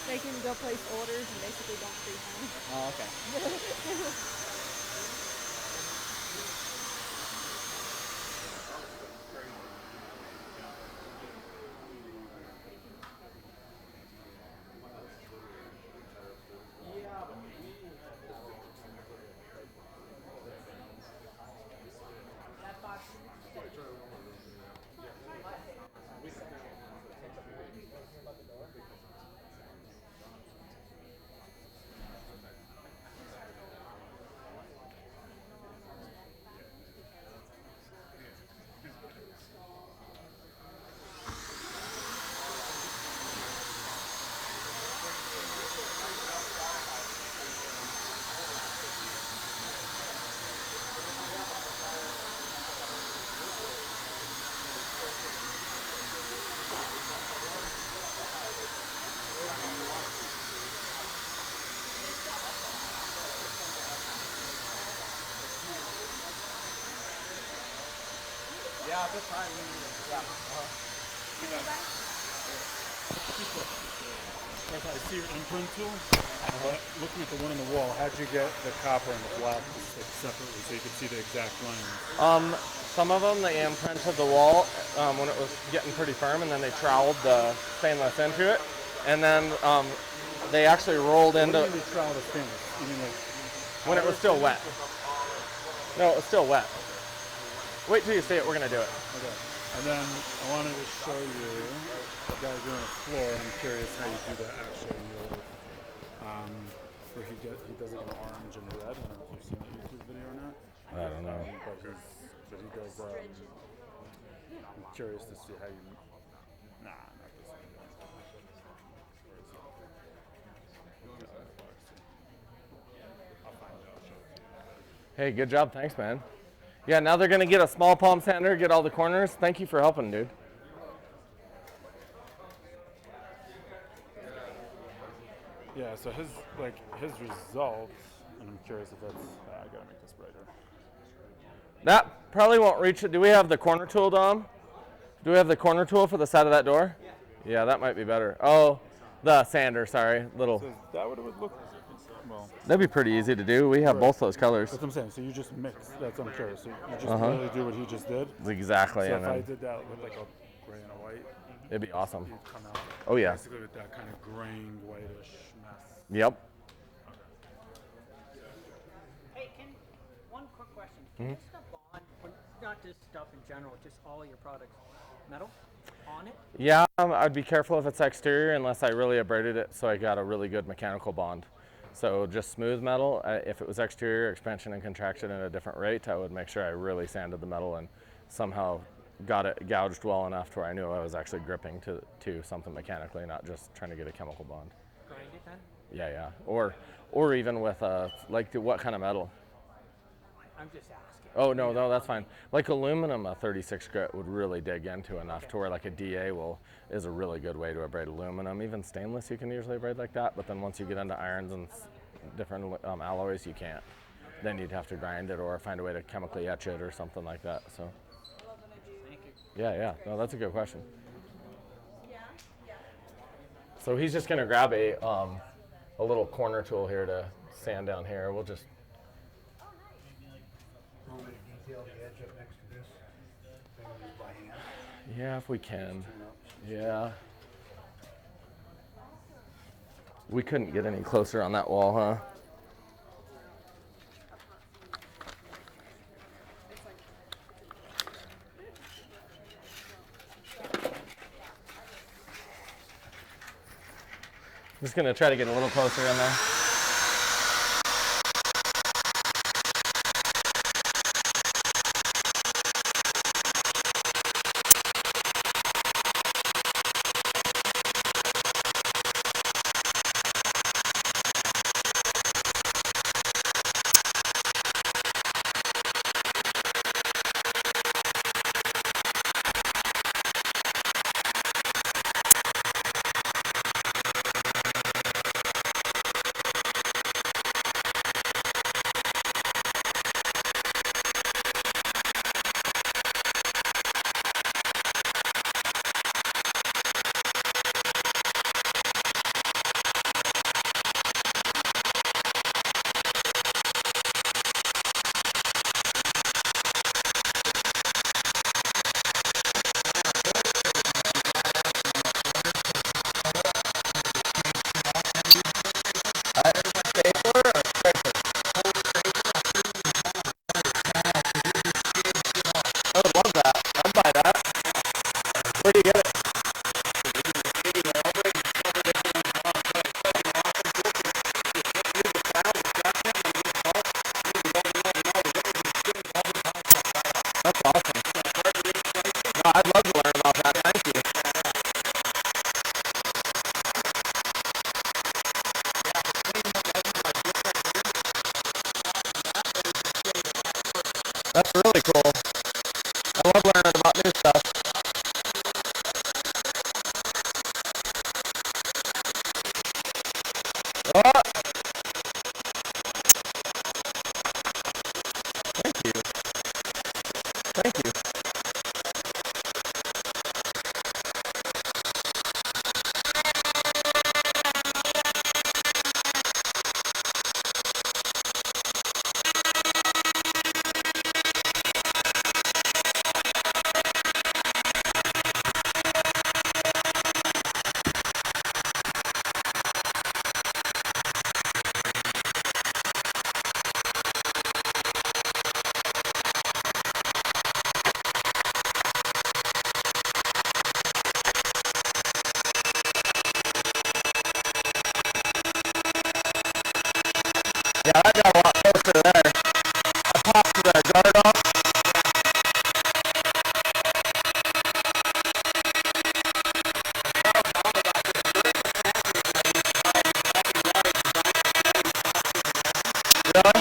They can go place orders and basically don't freeze them. Oh, okay. Yeah, this time. Yeah. I see your imprint tool, but looking at the one on the wall, how'd you get the copper and the black separately so you could see the exact lines? Some of them they imprinted the wall when it was getting pretty firm, and then they troweled the stainless into it, and then they actually rolled into. What do you mean they troweled the stainless? You mean like when it was still wet? No, it was still wet. Wait till you see it. We're gonna do it. Okay. And then I wanted to show you a guy doing a floor, and I'm curious how you do that actually in real life. Where he does it in orange and red. I don't know if you've seen that YouTube video or not. I don't know. But he does. I'm curious to see how you. Nah, not this one. I'll find it. I'll show it to you. Hey, good job. Thanks, man. Yeah, now they're gonna get a small palm sander, get all the corners. Thank you for helping, dude. Yeah, so his results, and I'm curious if that's. I gotta make this brighter. That probably won't reach it. Do we have the corner tool, Dom? Do we have the corner tool for the side of that door? Yeah, that might be better. Oh, the sander. Sorry, little. So is that what it would look? Well, Oh. That'd be pretty easy to do. We have Right. both those colors. That's what I'm saying. So you just mix. That's what I'm curious. So you just Uh-huh. literally do what he just did. Exactly. So And if I then did that with like a gray and a white, it'd be awesome. you'd come out Oh, yeah. basically with that kind of grained whitish mess. Yep. Hey, one quick question. Can this stuff bond, or not this stuff in general, just all your products, metal on it? Yeah, I'd be careful if it's exterior unless I really abraded it so I got a really good mechanical bond. So just smooth metal. If it was exterior, expansion and contraction at a different rate, I would make sure I really sanded the metal and somehow got it gouged well enough to where I knew I was actually gripping to something mechanically, not just trying to get a chemical bond. Grind it then? Yeah, yeah. Or even with what kind of metal? I'm just asking. Oh, no, that's fine. Like aluminum, a 36 grit would really dig into enough to where like a DA is a really good way to abrade aluminum. Even stainless you can usually abrade like that, but then once you get into irons and different alloys, you can't. Then you'd have to grind it or find a way to chemically etch it or something like that. So. Thank you. Yeah. No, that's a good question. So he's just gonna grab a little corner tool here to sand down here. We'll just. Want me to detail the edge up next to this? Maybe just by hand? Yeah, if we can. Turn up. Yeah. We couldn't get any closer on that wall, huh? I'm just gonna try to get a little closer in there. Where do you get it? That's awesome. No, I'd love to learn about that. Thank you. That's really cool. I love learning about new stuff. Oh! Thank you. Thank you. Yeah, I got a lot closer there. I popped the guard off. Really?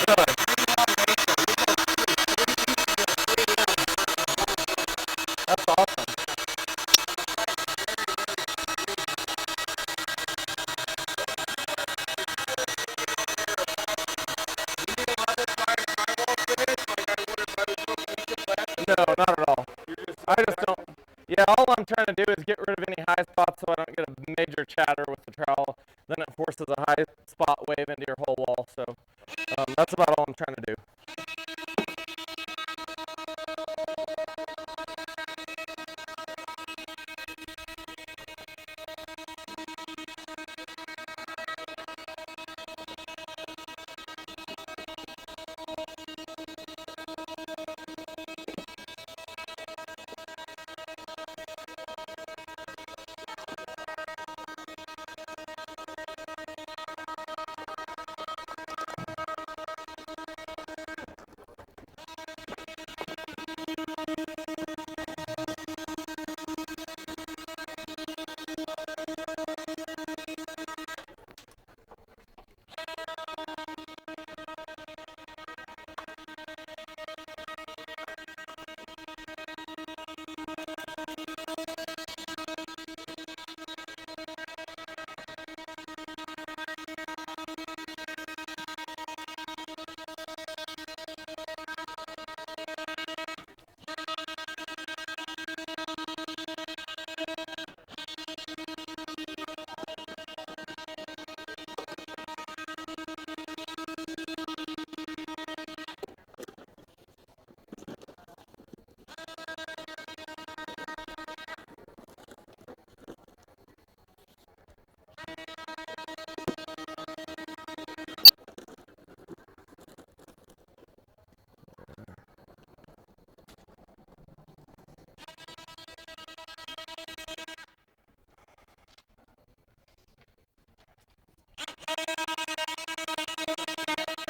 Really? That's awesome. No, not at all. I just don't. Yeah, all I'm trying to do is get rid of any high spots so I don't get a major chatter with the trowel, then it forces a high spot wave into your whole wall. So that's about all I'm trying to do.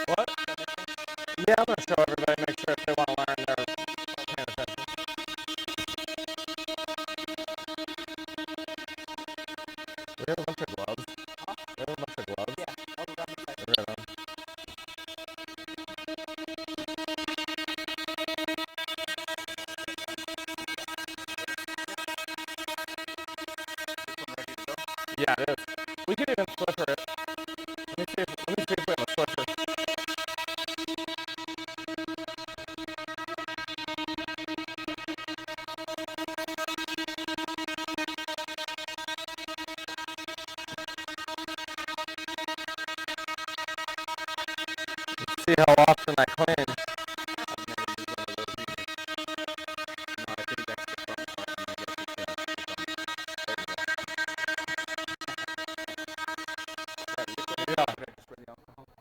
What? Yeah, I'm gonna show everybody, make sure if they want to learn, they're paying attention. We have a bunch of gloves. We have a bunch of gloves. Yeah, I'll do that. Right on. Yeah, it is. We could even slipper it. Let me see if we have a slipper. Let's see how often I clean.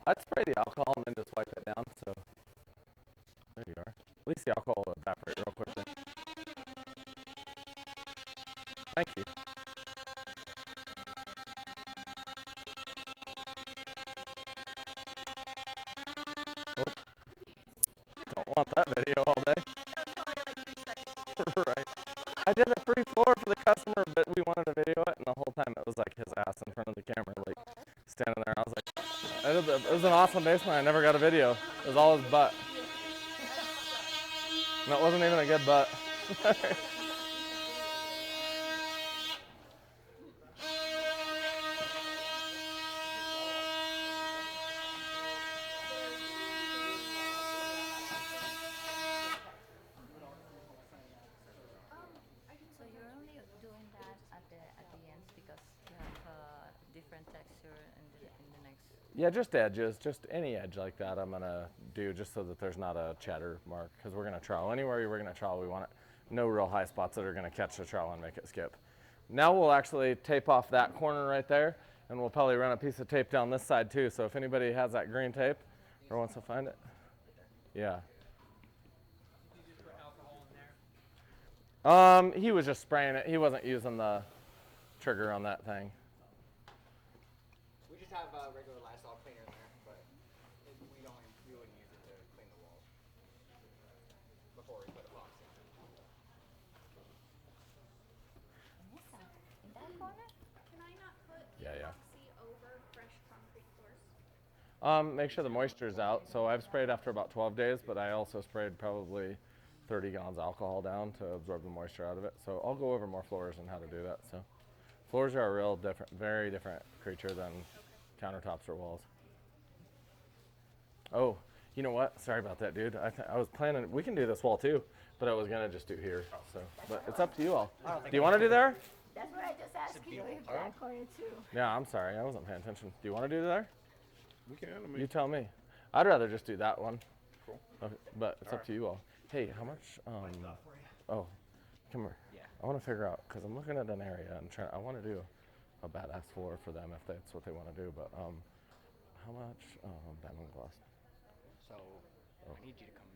I'd spray the alcohol and then just wipe it down, so there you are. At least the alcohol will evaporate real quickly. Thank you. Oh. Don't want that video all day. Right. I did a free floor for the customer, but we wanted to video it, and the whole time it was like his ass in front of the camera, like standing there. I was like, it was an awesome basement. I never got a video. It was all his butt. And it wasn't even a good butt. So you're only doing that at the ends because you have different texture in the next. Yeah, just edges, just any edge like that I'm gonna do just so that there's not a chatter mark, because we're gonna trowel. Anywhere we're gonna trowel, we want it. No real high spots that are gonna catch the trowel and make it skip. Now we'll actually tape off that corner right there, and we'll probably run a piece of tape down this side too. So if anybody has that green tape or wants to find it, yeah. Did you just put alcohol in there? He was just spraying it. He wasn't using the trigger on that thing. We just have a regular Lysol cleaner in there, but we wouldn't use it to clean the walls before we put epoxy in. In that corner? Can I not put Yeah. epoxy over fresh concrete floors? Make sure the moisture's out. So I've sprayed after about 12 days, but I also sprayed probably 30 gallons of alcohol down to absorb the moisture out of it. So I'll go over more floors and how to do that. So floors are a real different, very different creature than countertops or walls. Oh, you know what? Sorry about that, dude. I was planning, we can do this wall too, but I was gonna just do here. So, but it's up to you all. Do you want to do there? That's what I just asked. asking you that corner too. Yeah, I'm sorry, I wasn't paying attention. Do you want to do there? We can. I mean, You tell me. I'd rather just do that one. cool. Okay, but it's up to you all. Hey, how much? Oh, come here. Yeah. I want to figure out because I'm looking at an area and trying. I want to do a badass floor for them if that's what they want to do. But how much diamond gloss? So I need you to come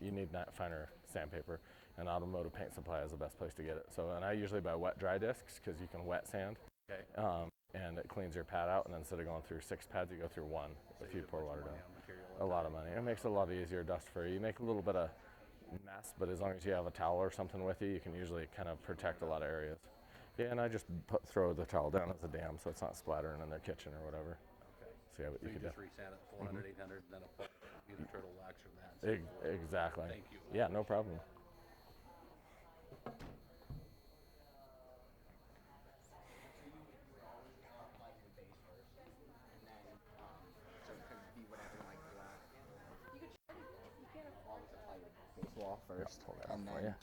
you need finer sandpaper, and automotive paint supply is the best place to get it. So, and I usually buy wet dry discs because you can wet sand. Okay. And it cleans your pad out, and then instead of going through 6 pads, you go through 1 if you pour water down. A lot of money. It makes it a lot easier dust free. You make a little bit of mess, but as long as you have a towel or something with you, you can usually kind of protect a lot of areas. Yeah, and I just throw the towel down as a dam so it's not splattering in their kitchen or whatever. Okay. So yeah, So you could just resand it 400, 800, then apply either turtle wax or that. exactly. Thank you. Yeah, no problem. Wall first, and then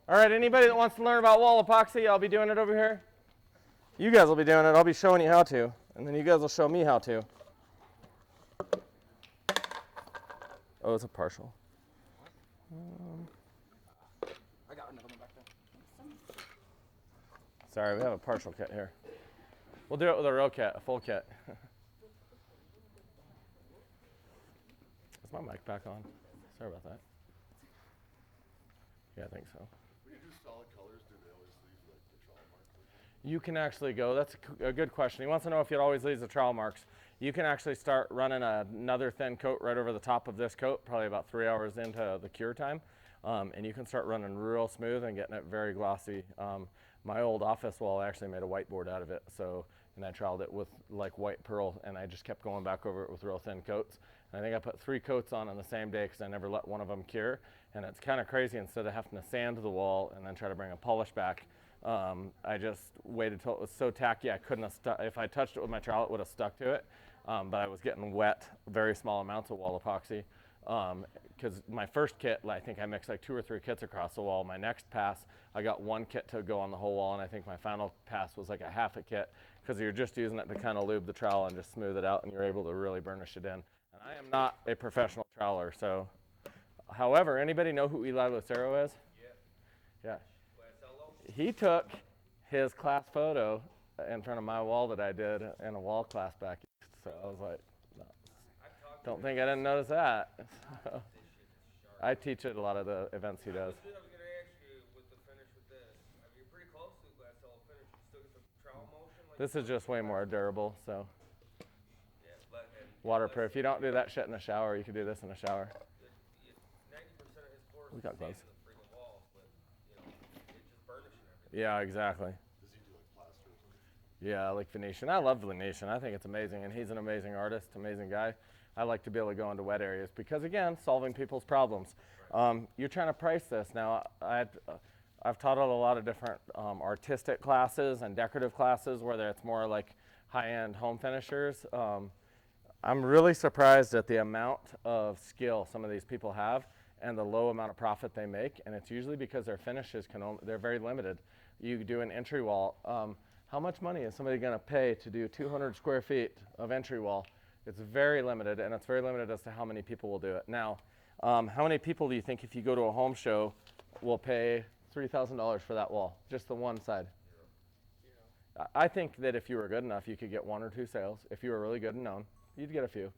All right, anybody that wants to learn about wall epoxy, I'll be doing it over here. You guys will be doing it. I'll be showing you how to, and then you guys will show me how to. Oh, it's a partial. I got another one back there. Sorry, we have a partial kit here. We'll do it with a real kit, a full kit. Is my mic back on? Sorry about that. Yeah, I think so. When you do solid colors, do they always leave like the trowel marks? You can actually go, that's a good question. He wants to know if it always leaves the trowel marks. You can actually start running another thin coat right over the top of this coat, probably about 3 hours into the cure time. And you can start running real smooth and getting it very glossy. My old office wall, I actually made a whiteboard out of it. So, and I troweled it with like white pearl, and I just kept going back over it with real thin coats. And I think I put 3 coats on the same day because I never let one of them cure. And it's kind of crazy. Instead of having to sand the wall and then try to bring a polish back, I just waited till it was so tacky I couldn't have stuck. If I touched it with my trowel, it would have stuck to it. But I was getting wet, very small amounts of wall epoxy. Because my first kit, I think I mixed like 2 or 3 kits across the wall. My next pass, I got 1 kit to go on the whole wall, and I think my final pass was like a half a kit because you're just using it to kind of lube the trowel and just smooth it out, and you're able to really burnish it in. And I am not a professional troweler, so. However, anybody know who Eli Lucero is? Yeah. He took his class photo in front of my wall that I did in a wall class back. So I was like, no, don't think I didn't notice that. I teach at a lot of the events he does. I was going to ask you with the finish with this. I mean, you're pretty close to the glass cell finish. You still get the trowel motion. Like This is just way more durable, so. Yeah, but, and Waterproof. You don't do that shit in a shower. You can do this in a shower. 90% of his floor We is got the same close. as the freaking walls, but you know, it's just burnishing everything. Yeah, exactly. Does he do like plaster? Yeah, I like Venetian. I love Venetian. I think it's amazing, and he's an amazing artist, amazing guy. I like to be able to go into wet areas because, again, solving people's problems. You're trying to price this. Now, I've taught at a lot of different artistic classes and decorative classes where it's more like high-end home finishers. I'm really surprised at the amount of skill some of these people have and the low amount of profit they make, and it's usually because their finishes they're very limited. You do an entry wall. How much money is somebody going to pay to do 200 square feet of entry wall? It's very limited, and it's very limited as to how many people will do it. Now, how many people do you think if you go to a home show will pay $3,000 for that wall, just the one side? I think that if you were good enough, you could get 1 or 2 sales. If you were really good and known, you'd get a few.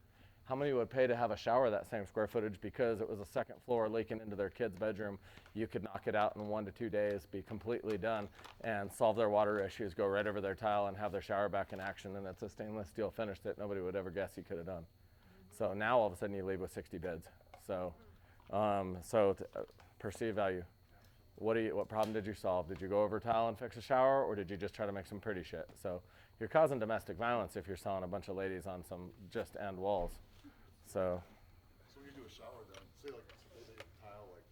How many would pay to have a shower that same square footage because it was a second floor leaking into their kid's bedroom? You could knock it out in 1 to 2 days, be completely done, and solve their water issues, go right over their tile and have their shower back in action, and it's a stainless steel finish that nobody would ever guess you could have done. So now all of a sudden you leave with 60 bids. So, perceived value. What problem did you solve? Did you go over tile and fix a shower, or did you just try to make some pretty shit? So you're causing domestic violence if you're selling a bunch of ladies on some just end walls. So when you do a shower then, say like they tile like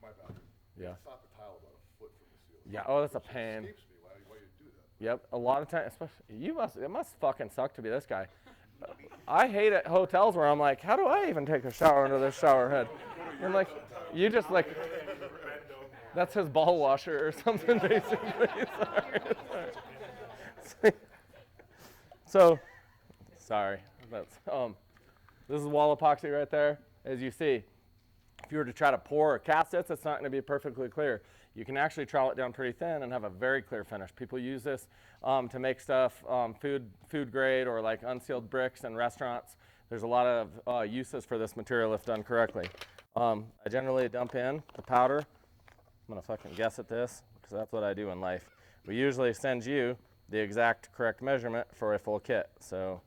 my bathroom. Yeah. Stop the tile about a foot from the ceiling. Yeah, oh, that's a Which pain. escapes me why you do that. Yep, a lot of times, especially it must fucking suck to be this guy. I hate at hotels where I'm like, how do I even take a shower under this shower head? And like, you just like, that's his ball washer or something basically. Sorry. So, sorry, that's this is wall epoxy right there. As you see, if you were to try to pour or cast it, it's not going to be perfectly clear. You can actually trowel it down pretty thin and have a very clear finish. People use this to make stuff food grade or like unsealed bricks in restaurants. There's a lot of uses for this material if done correctly. I generally dump in the powder. I'm gonna fucking guess at this because that's what I do in life. We usually send you the exact correct measurement for a full kit. So,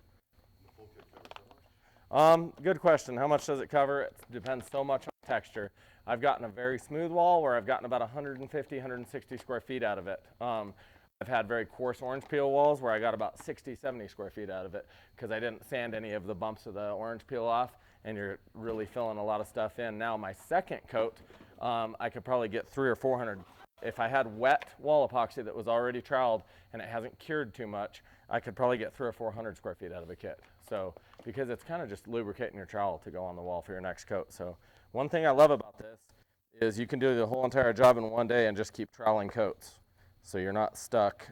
good question. How much does it cover? It depends so much on texture. I've gotten a very smooth wall where I've gotten about 150, 160 square feet out of it. I've had very coarse orange peel walls where I got about 60, 70 square feet out of it because I didn't sand any of the bumps of the orange peel off, and you're really filling a lot of stuff in. Now my second coat, I could probably get 300 or 400. If I had wet wall epoxy that was already troweled and it hasn't cured too much, I could probably get 300 or 400 square feet out of a kit. So, because it's kind of just lubricating your trowel to go on the wall for your next coat. So, one thing I love about this is you can do the whole entire job in one day and just keep troweling coats. So you're not stuck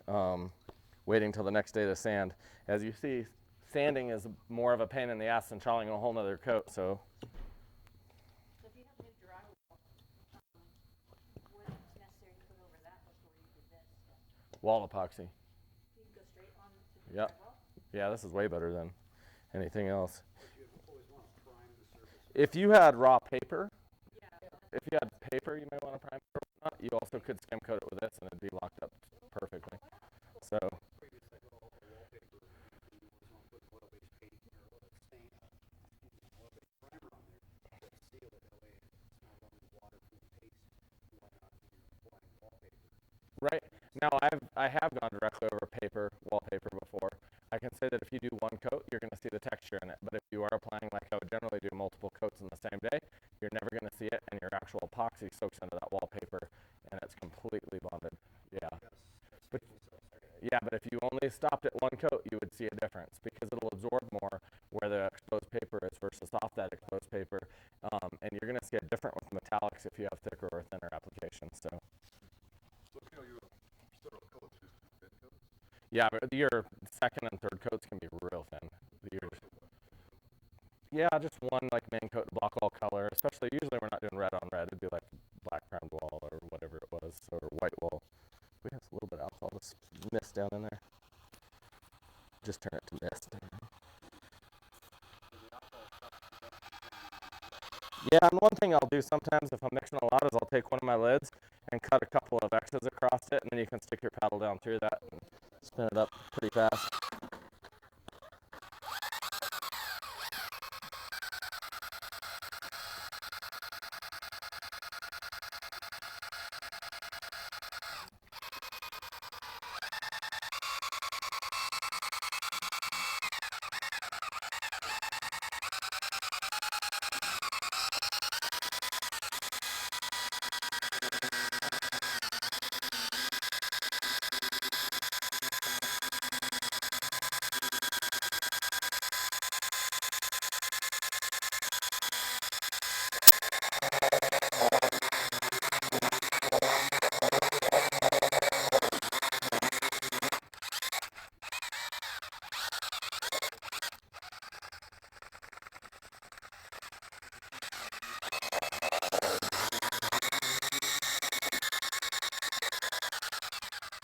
waiting till the next day to sand. As you see, sanding is more of a pain in the ass than troweling a whole nother coat. So if you have new drywall, what is necessary to put over that before you do this? wall epoxy. You can go straight on to the Yep. drywall? Yeah, this is way better than anything else. If you had raw paper, if you had paper, you might want to prime it or whatnot. You also could skim coat it with this and it'd be locked up perfectly. So, right now I have gone directly over paper, wallpaper before. I can say that if you do one coat, you're going to see the texture in it. But if you are applying like I would generally do multiple coats in the same day, you're never going to see it, and your actual epoxy soaks into that wallpaper, and it's completely bonded. Yeah. But if you only stopped at one coat, you would see a difference because it'll absorb more where the exposed paper is versus off that exposed paper. And you're going to see it different with metallics if you have thicker or thinner applications. So you know, you have several coats, just thin coats? yeah, but your second and third coats can be real thin. Yeah, just one like main coat to block all color. Especially usually we're not doing red on red. It'd be like black crowned wall or whatever it was, or white wall. We have a little bit of alcohol, just mist down in there. Just turn it to mist. Yeah, and one thing I'll do sometimes if I'm mixing a lot is I'll take one of my lids and cut a couple of X's across it, and then you can stick your paddle down through that and spin it up pretty fast.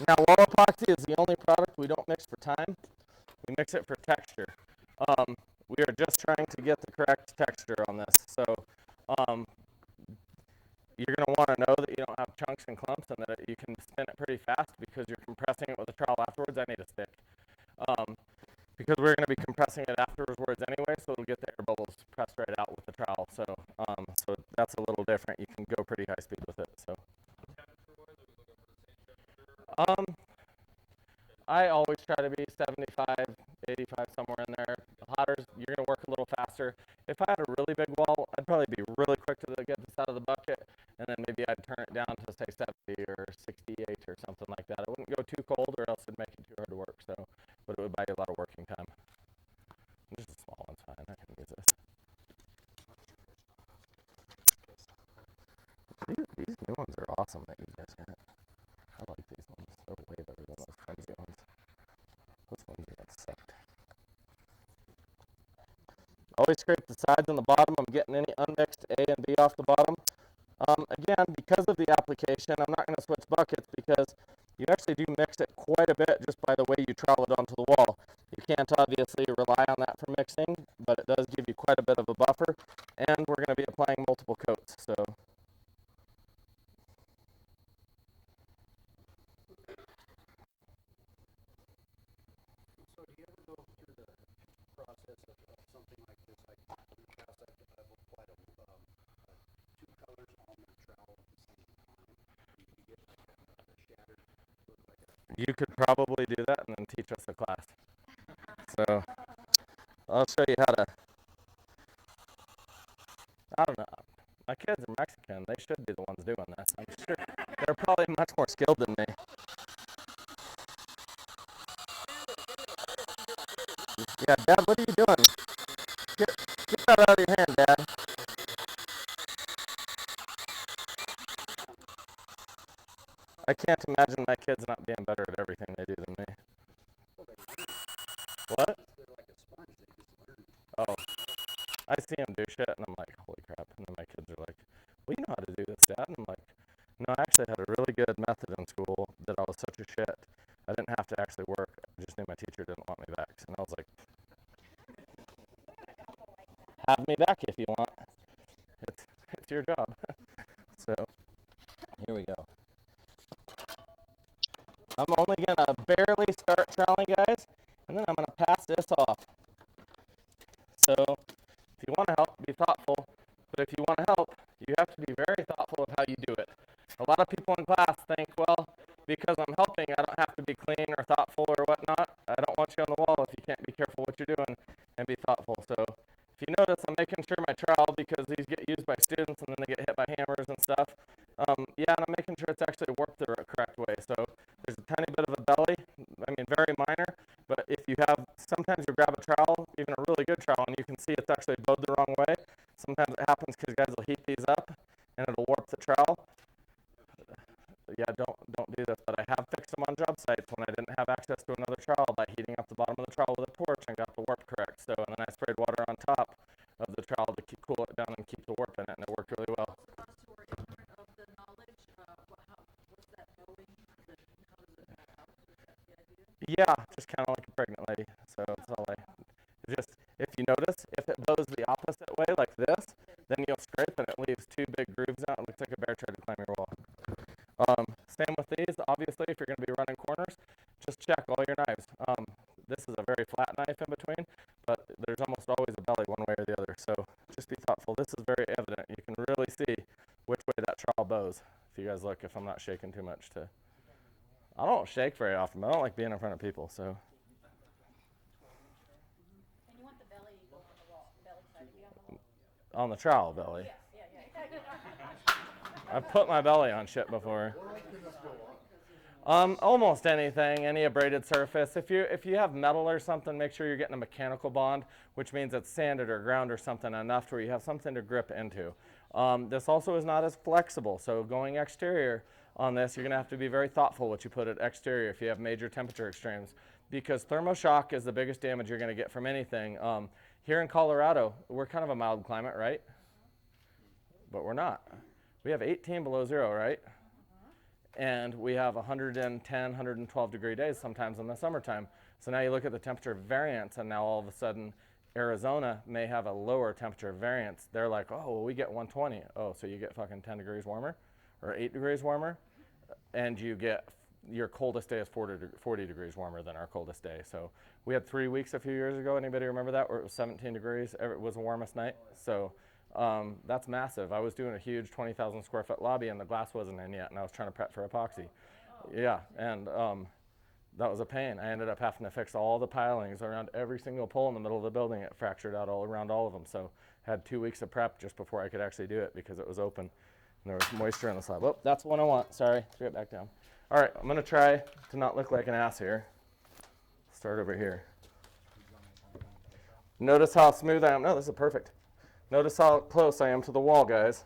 Now, wall epoxy is the only product we don't mix for time. We mix it for texture. We are just trying to get the correct texture on this. So you're going to want to know that you don't have chunks and clumps and that you can spin it pretty fast because you're compressing it with a trowel afterwards. I need a stick. Because we're going to be compressing it afterwards anyway, so it'll get the air bubbles pressed right out with the trowel. So that's a little different. You can go pretty high speed with it. So. I always try to be 75, 85, somewhere in there. Hotter, you're going to work a little faster. If I had a really big wall, I'd probably be really quick to get this out of the bucket, and then maybe I'd turn it down to say 70 or 68 or something like that. I wouldn't go too cold or else it'd make it too hard to work, but it would buy you a lot of working time. Just a small one's fine, I can use this. These new ones are awesome that you guys got. I like these ones. They're way better than those flimsy ones. Those ones get sucked. Always scrape the sides and the bottom. I'm getting any unmixed A and B off the bottom. Again, because of the application, I'm not going to switch buckets because you actually do mix it quite a bit just by the way you trowel it onto the wall. You can't obviously rely on that for mixing, but it does give bit of a buffer, and we're going to be applying multiple coats. So So do you ever go through the process of something like this? Like in the past, I've applied two colors on the trowel at the same time. You get like a shattered look like a. you could probably do that and then teach us a class. So I'll show you how to. I don't know. My kids are Mexican. They should be the ones doing this. I'm sure they're probably much more skilled than me. Yeah, Dad, what are you doing? Get that out of your hand, Dad. I can't imagine my kids not being better at everything they do than me. What? They're like a sponge. They just learn. Oh, I see them do shit, and I'm like, holy crap. And then my kids are like, well, you know how to do this, Dad? And I'm like, no, I actually had a really good method in school that I was such a shit. I didn't have to actually work. I just knew my teacher didn't want me back. And I was like, have me back if you want. It's your job. So, here we go. I'm only going to barely start troweling, guys, and then I'm going to pass this off. So, if you want to help, be thoughtful. But if you want to help, you have to be very thoughtful of how you do it. A lot of people in class think, well, because I'm helping, I don't have to be clean or thoughtful or whatnot. I don't want you on the wall if you can't be careful what you're doing and be thoughtful. So if you notice, I'm making sure my trowel, because these get used by students and then they get hit by hammers and stuff. Yeah, and I'm making sure it's actually warped the correct way. So there's a tiny bit of a belly, I mean, very minor. But if you have, sometimes you grab a trowel, even a really good trowel, and you can see it's actually bowed the wrong way. Sometimes it happens because guys will heat these up and it'll warp the trowel. Yeah, don't do this, but I have fixed them on job sites when I didn't have access to another trowel by heating up the bottom of the trowel with a torch and got the warp correct. So, and then I sprayed water on top of the trowel to cool it down and keep the warp in it, and it worked really well. For us who are ignorant of the knowledge, what's that bowing? How does it help? Is that the idea? Yeah, just kind of like a pregnant lady. So that's all just, if you notice, if it bows the opposite way like this, then you'll scrape and it leaves two big grooves out. It looks like a bear tried to climb your wall. Same with these, obviously, if you're going to be running corners, just check all your knives. This is a very flat knife in between, but there's almost always a belly one way or the other, so just be thoughtful. This is very evident. You can really see which way that trowel bows. If you guys look, if I'm not shaking too much I don't shake very often, but I don't like being in front of people, so. And you want the belly to go on the wall, belly side to be on the wall. On the trowel belly. Yeah. I've put my belly on shit before. Almost anything, any abraded surface. If you have metal or something, make sure you're getting a mechanical bond, which means it's sanded or ground or something enough to where you have something to grip into. This also is not as flexible, so going exterior on this, you're going to have to be very thoughtful what you put at exterior if you have major temperature extremes, because thermoshock is the biggest damage you're going to get from anything. Here in Colorado, we're kind of a mild climate, right? But we're not. We have 18 below zero, right? And we have 110, 112 degree days sometimes in the summertime. So now you look at the temperature variance, and now all of a sudden Arizona may have a lower temperature variance. They're like, oh, well, we get 120. Oh, so you get fucking 10 degrees warmer or 8 degrees warmer, and you get, your coldest day is 40 degrees warmer than our coldest day. So we had 3 weeks a few years ago. Anybody remember that? Where it was 17 degrees. It was the warmest night. So that's massive. I was doing a huge 20,000 square foot lobby and the glass wasn't in yet, and I was trying to prep for epoxy. Yeah, and that was a pain. I ended up having to fix all the pilings around every single pole in the middle of the building. It fractured out all around all of them. So had 2 weeks of prep just before I could actually do it because it was open and there was moisture in the slab. Oh, that's the one I want. Sorry, threw it back down. All right, I'm gonna try to not look like an ass here. Start over here. Notice how smooth I am. No, this is perfect. Notice how close I am to the wall, guys.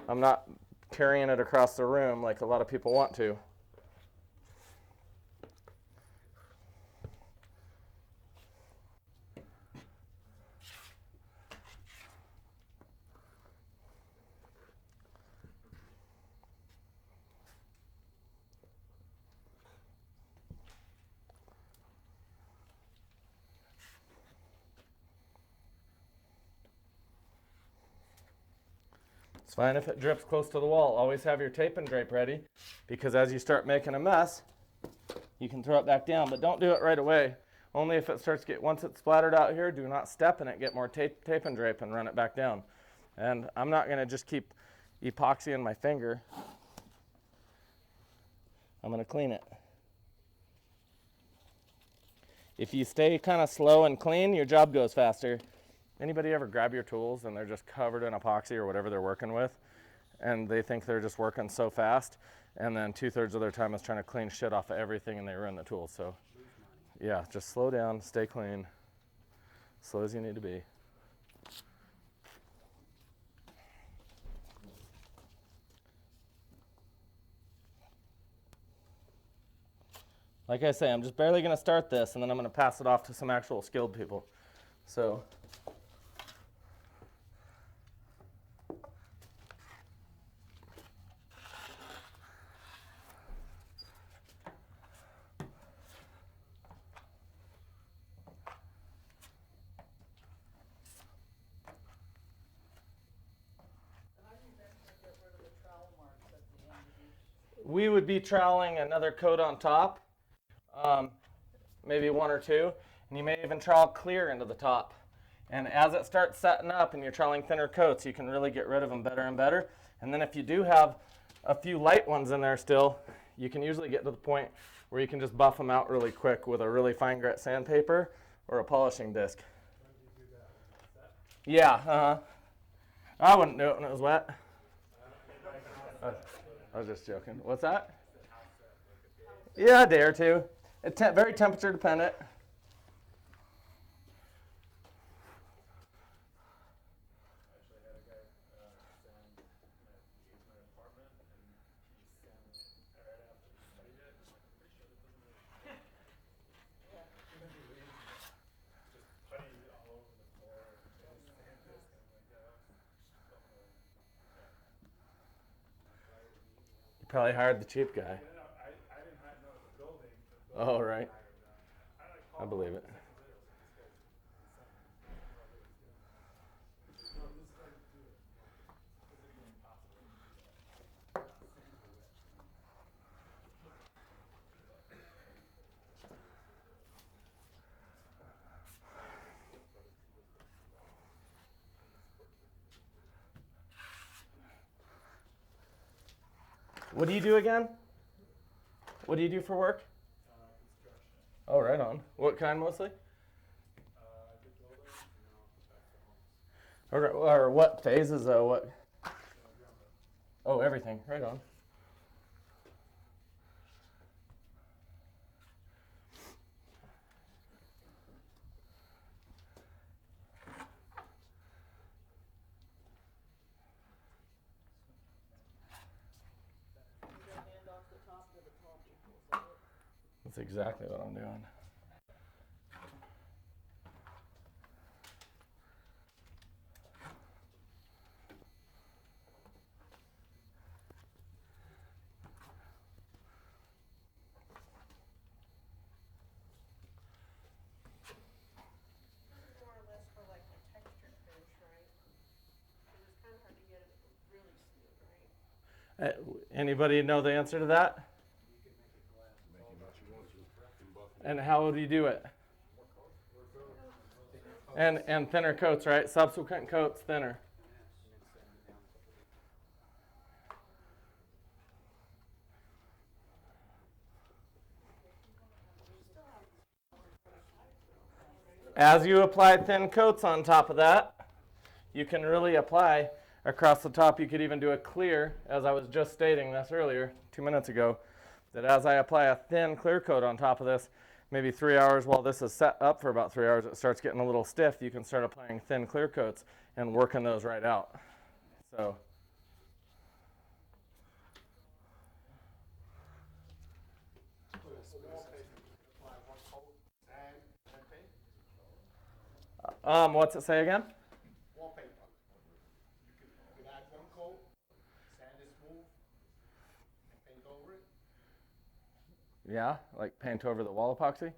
I'm not carrying it across the room like a lot of people want to. It's fine if it drips close to the wall. Always have your tape and drape ready, because as you start making a mess, you can throw it back down, but don't do it right away. Only if it starts once it's splattered out here, do not step in it, get more tape and drape and run it back down. And I'm not gonna just keep epoxy in my finger. I'm gonna clean it. If you stay kind of slow and clean, your job goes faster. Anybody ever grab your tools and they're just covered in epoxy or whatever they're working with, and they think they're just working so fast, and then 2/3 of their time is trying to clean shit off of everything and they ruin the tools. So yeah, just slow down, stay clean, slow as you need to be. Like I say, I'm just barely going to start this, and then I'm going to pass it off to some actual skilled people. So we would be troweling another coat on top, maybe one or two, and you may even trowel clear into the top. And as it starts setting up and you're troweling thinner coats, you can really get rid of them better and better. And then if you do have a few light ones in there still, you can usually get to the point where you can just buff them out really quick with a really fine grit sandpaper or a polishing disc. Yeah, I wouldn't do it when it was wet. I was just joking. What's that? Yeah, a day or two. It's very temperature dependent. Actually, I had a guy sand my apartment, and he sanded it right after he studied it. I'm like, I'm pretty sure this doesn't really. Just putty all over the floor, and sand disc, and I'm like, yeah, that was Probably hired the cheap guy. I didn't know the building. Oh, right. I I believe it. What do you do again? What do you do for work? Construction. Oh, right on. What kind mostly? Good builders, Or what phases though? What? Oh, everything. Right on. That's exactly what I'm doing. More or less for like a texture finish, right? Because it's kind of hard to get it really smooth, right? Anybody know the answer to that? And how would you do it? And thinner coats, right? Subsequent coats, thinner. As you apply thin coats on top of that, you can really apply across the top. You could even do a clear, as I was just stating this earlier, 2 minutes ago, that as I apply a thin clear coat on top of this, maybe 3 hours while this is set up for about 3 hours, it starts getting a little stiff. You can start applying thin clear coats and working those right out. So. What's it say again? Wallpaper. You could add one coat, sand it smooth, and paint over it. Yeah, like paint over the wall epoxy?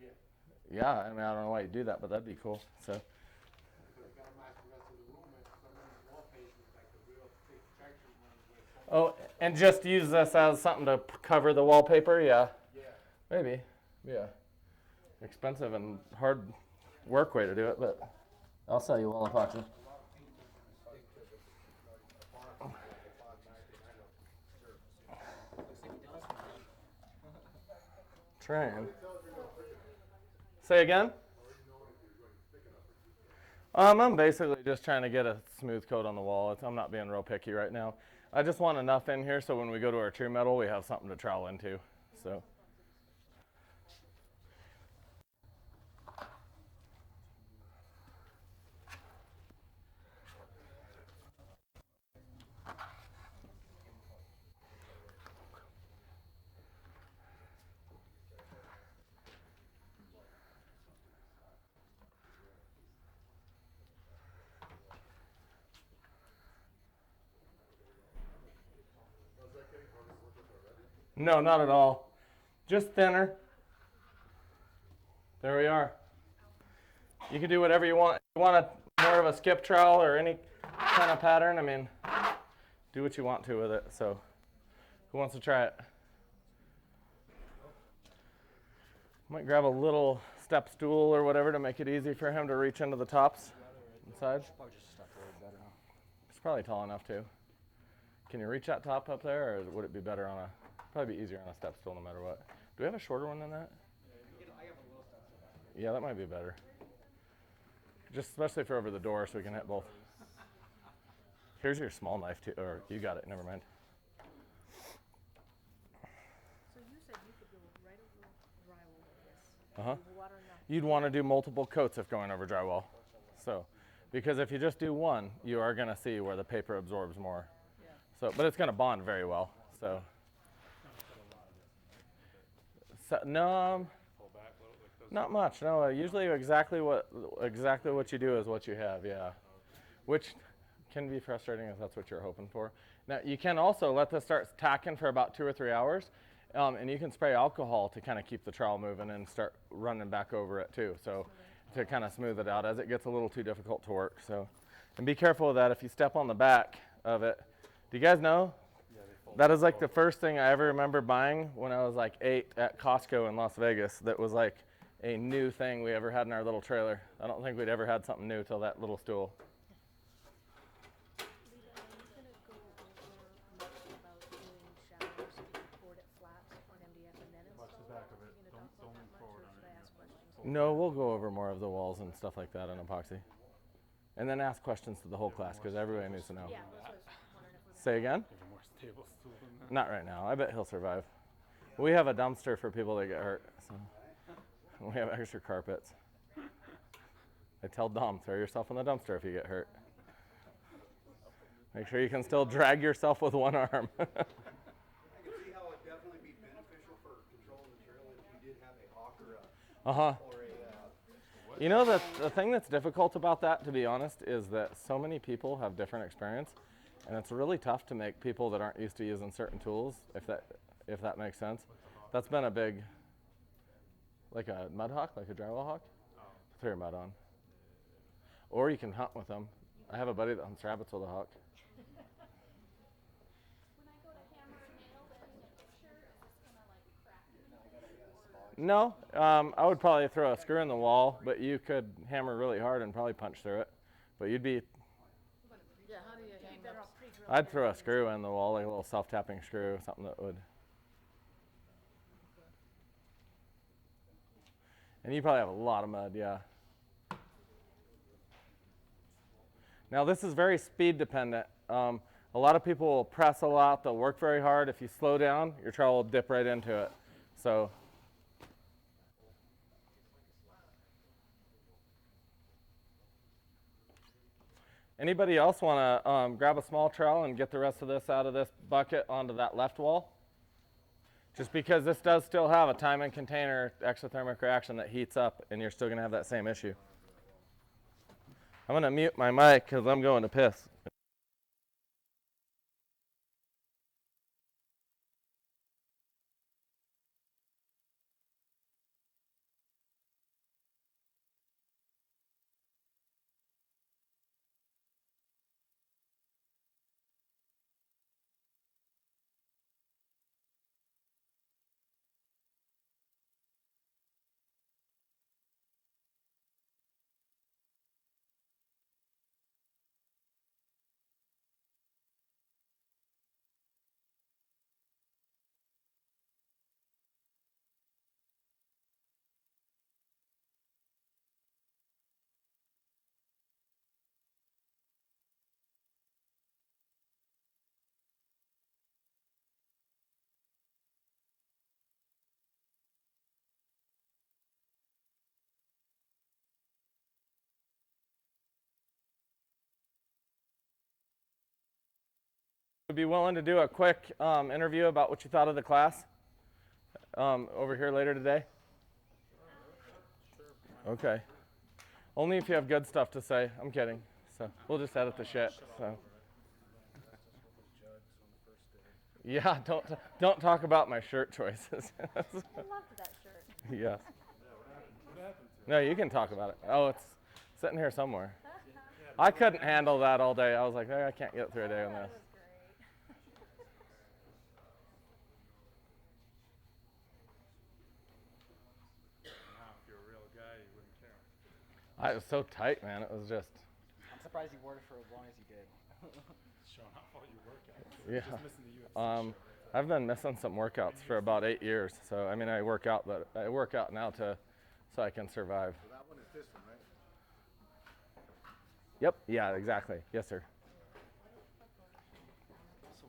Yeah. Yeah, I mean, I don't know why you do that, but that'd be cool. So. Because you gotta match the rest of the room, and some of these wallpapers, like the real thick Oh, and just use this as something to cover the wallpaper? Yeah. Maybe. Yeah. Expensive and hard work way to do it, but I'll sell you wall epoxy. Trying. Say again? I'm basically just trying to get a smooth coat on the wall. I'm not being real picky right now. I just want enough in here so when we go to our true metal, we have something to trowel into. So. No, not at all. Just thinner. There we are. You can do whatever you want. If you want more of a skip trowel or any kind of pattern, I mean, do what you want to with it. So, who wants to try it? Might grab a little step stool or whatever to make it easy for him to reach into the tops and sides. It's probably tall enough too. Can you reach that top up there, or would it be better on a? Probably be easier on a step stool no matter what. Do we have a shorter one than that? Yeah, that might be better. Just especially for over the door, so we can hit both. Here's your small knife too, or you got it. Never mind. So you said you could go right over drywall like this. Uh huh. Water enough. You'd want to do multiple coats if going over drywall. So, because if you just do one, you are going to see where the paper absorbs more. So, but it's going to bond very well. So, no, not much. No, usually exactly what you do is what you have. Yeah, which can be frustrating if that's what you're hoping for. Now, you can also let this start tacking for about 2 or 3 hours, and you can spray alcohol to kind of keep the trowel moving and start running back over it too. So, to kind of smooth it out as it gets a little too difficult to work. So, and be careful of that if you step on the back of it. Do you guys know? That is like the first thing I ever remember buying when I was like 8 at Costco in Las Vegas. That was like a new thing we ever had in our little trailer. I don't think we'd ever had something new till that little stool. Lita, are you gonna go over much about doing showers if you poured it flat on MDF and then install it? Are you gonna talk about that much, or should I ask questions? No, we'll go over more of the walls and stuff like that on epoxy. And then ask questions to the whole class because everybody needs to know. Yeah, that's what I was wondering if we Say again? Not right now. I bet he'll survive. We have a dumpster for people that get hurt. So. We have extra carpets. I tell Dom, throw yourself in the dumpster if you get hurt. Make sure you can still drag yourself with one arm. I can see how it would definitely be beneficial for controlling the trail if you did have a hawk or a You know, the thing that's difficult about that, to be honest, is that so many people have different experience, and it's really tough to make people that aren't used to using certain tools, if that makes sense. That's been a big, like a mud hawk, like a drywall hawk. Throw your mud on. Or you can hunt with them. I have a buddy that hunts rabbits with a hawk. When I go to hammer and nail the end of the picture, is this gonna like crack it? No, I would probably throw a screw in the wall, but you could hammer really hard and probably punch through it. But you'd be, Yeah, how do you hang Better up? off pre-drilling. I'd throw a screw in the wall, like a little self-tapping screw, something that would. And you probably have a lot of mud, yeah. Now this is very speed dependent. A lot of people will press a lot, they'll work very hard. If you slow down, your trowel will dip right into it. So. Anybody else want to grab a small trowel and get the rest of this out of this bucket onto that left wall? Just because this does still have a time and container exothermic reaction that heats up, and you're still going to have that same issue. I'm going to mute my mic because I'm going to piss. be willing to do a quick interview about what you thought of the class over here later today? Okay. Only if you have good stuff to say. I'm kidding. So we'll just edit the shit. So. Yeah, don't talk about my shirt choices. I loved that shirt. Yes. No, you can talk about it. Oh, it's sitting here somewhere. I couldn't handle that all day. I was like, I can't get through a day on this. That was great. Now, if you're a real guy, you wouldn't care. It was so tight, man. It was just. I'm surprised you wore it for as long as you did. Showing off all your workouts. Yeah. Just missing the UFC shirt. I've been missing some workouts for about 8 years. So I mean, I work out now so I can survive. So that one is this one, right? Yep. Yeah. Exactly. Yes, sir. So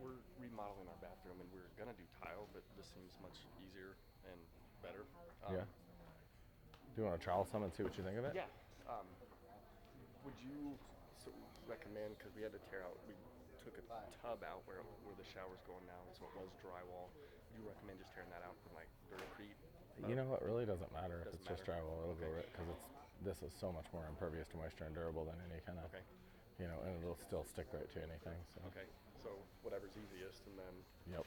we're remodeling our bathroom and we're gonna do tile, but this seems much easier and better. Yeah. Do you want to trial some and see what you think of it? Yeah. Would you recommend, because we had to tear out, we took a tub out where the shower's going now, so it was drywall. Would you recommend just tearing that out and like Duracrete? You know what? Really doesn't matter if it's just matter. drywall. It'll go right because this is so much more impervious to moisture and durable than any kind of. Okay. You know, and it'll still stick right to anything. So. Okay. So whatever's easiest, and then. Yep.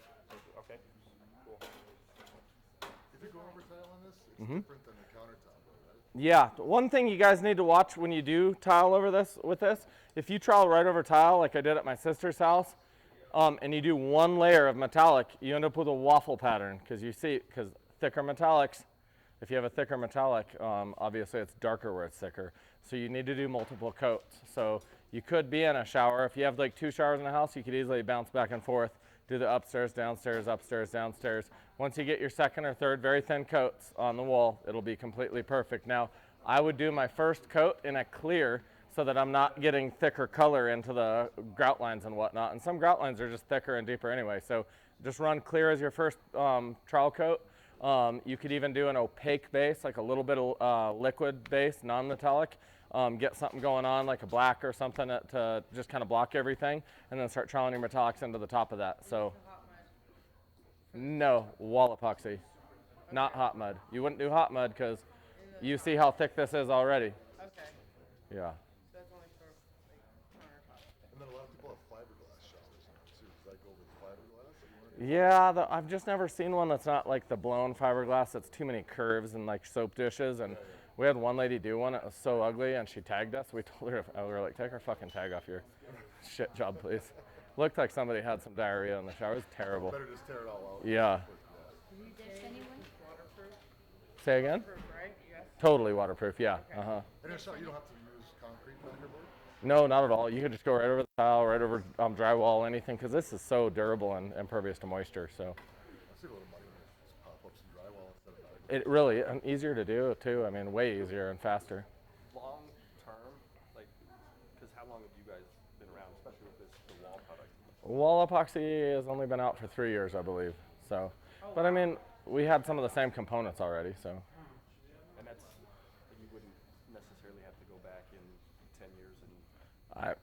Okay. Cool. If you go over tile on this, it's different than the countertop, right? Yeah, one thing you guys need to watch when you do tile over this with this, if you trowel right over tile like I did at my sister's house, and you do one layer of metallic, you end up with a waffle pattern because thicker metallics, if you have a thicker metallic, obviously it's darker where it's thicker. So you need to do multiple coats. So you could be in a shower. If you have like 2 showers in a house, you could easily bounce back and forth, do the upstairs, downstairs, upstairs, downstairs. Once you get your second or third very thin coats on the wall, it'll be completely perfect. Now, I would do my first coat in a clear so that I'm not getting thicker color into the grout lines and whatnot. And some grout lines are just thicker and deeper anyway. So just run clear as your first trowel coat. You could even do an opaque base, like a little bit of liquid base, non-metallic. Get something going on like a black or something to just kind of block everything, and then start troweling your metallics into the top of that. So, no, wall epoxy, not hot mud. You wouldn't do hot mud because you see how thick this is already. Okay. Yeah. So that's only for like countertops. And then a lot of people have fiberglass showers now too. Does that go with fiberglass? Yeah, I've just never seen one that's not like the blown fiberglass. That's too many curves and like soap dishes. And we had one lady do one. It was so ugly, and she tagged us. We told her, we were like, take our fucking tag off your shit job, please. Looked like somebody had some diarrhea in the shower. It was terrible. Better just tear it all out. Yeah. Waterproof. Say again? Waterproof, right? Yes. Totally waterproof, yeah. And in a shower, you don't have to use concrete lacquerboard? No, not at all. You could just go right over the tile, right over drywall, anything, because this is so durable and impervious to moisture. So I see a little money in it. Just pop up some drywall instead of concrete. it really and easier to do too. I mean, way easier and faster. Long term, like, because how long have you guys been around, especially with the wall product? Wall epoxy has only been out for 3 years, I believe. So, but I mean, we had some of the same components already. So. And that's, you wouldn't necessarily have to go back in 10 years and.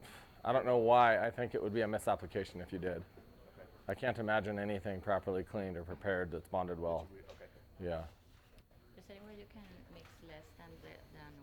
I don't know why. I think it would be a misapplication if you did. I can't imagine anything properly cleaned or prepared that's bonded well. Yeah. Is there any way you can mix less than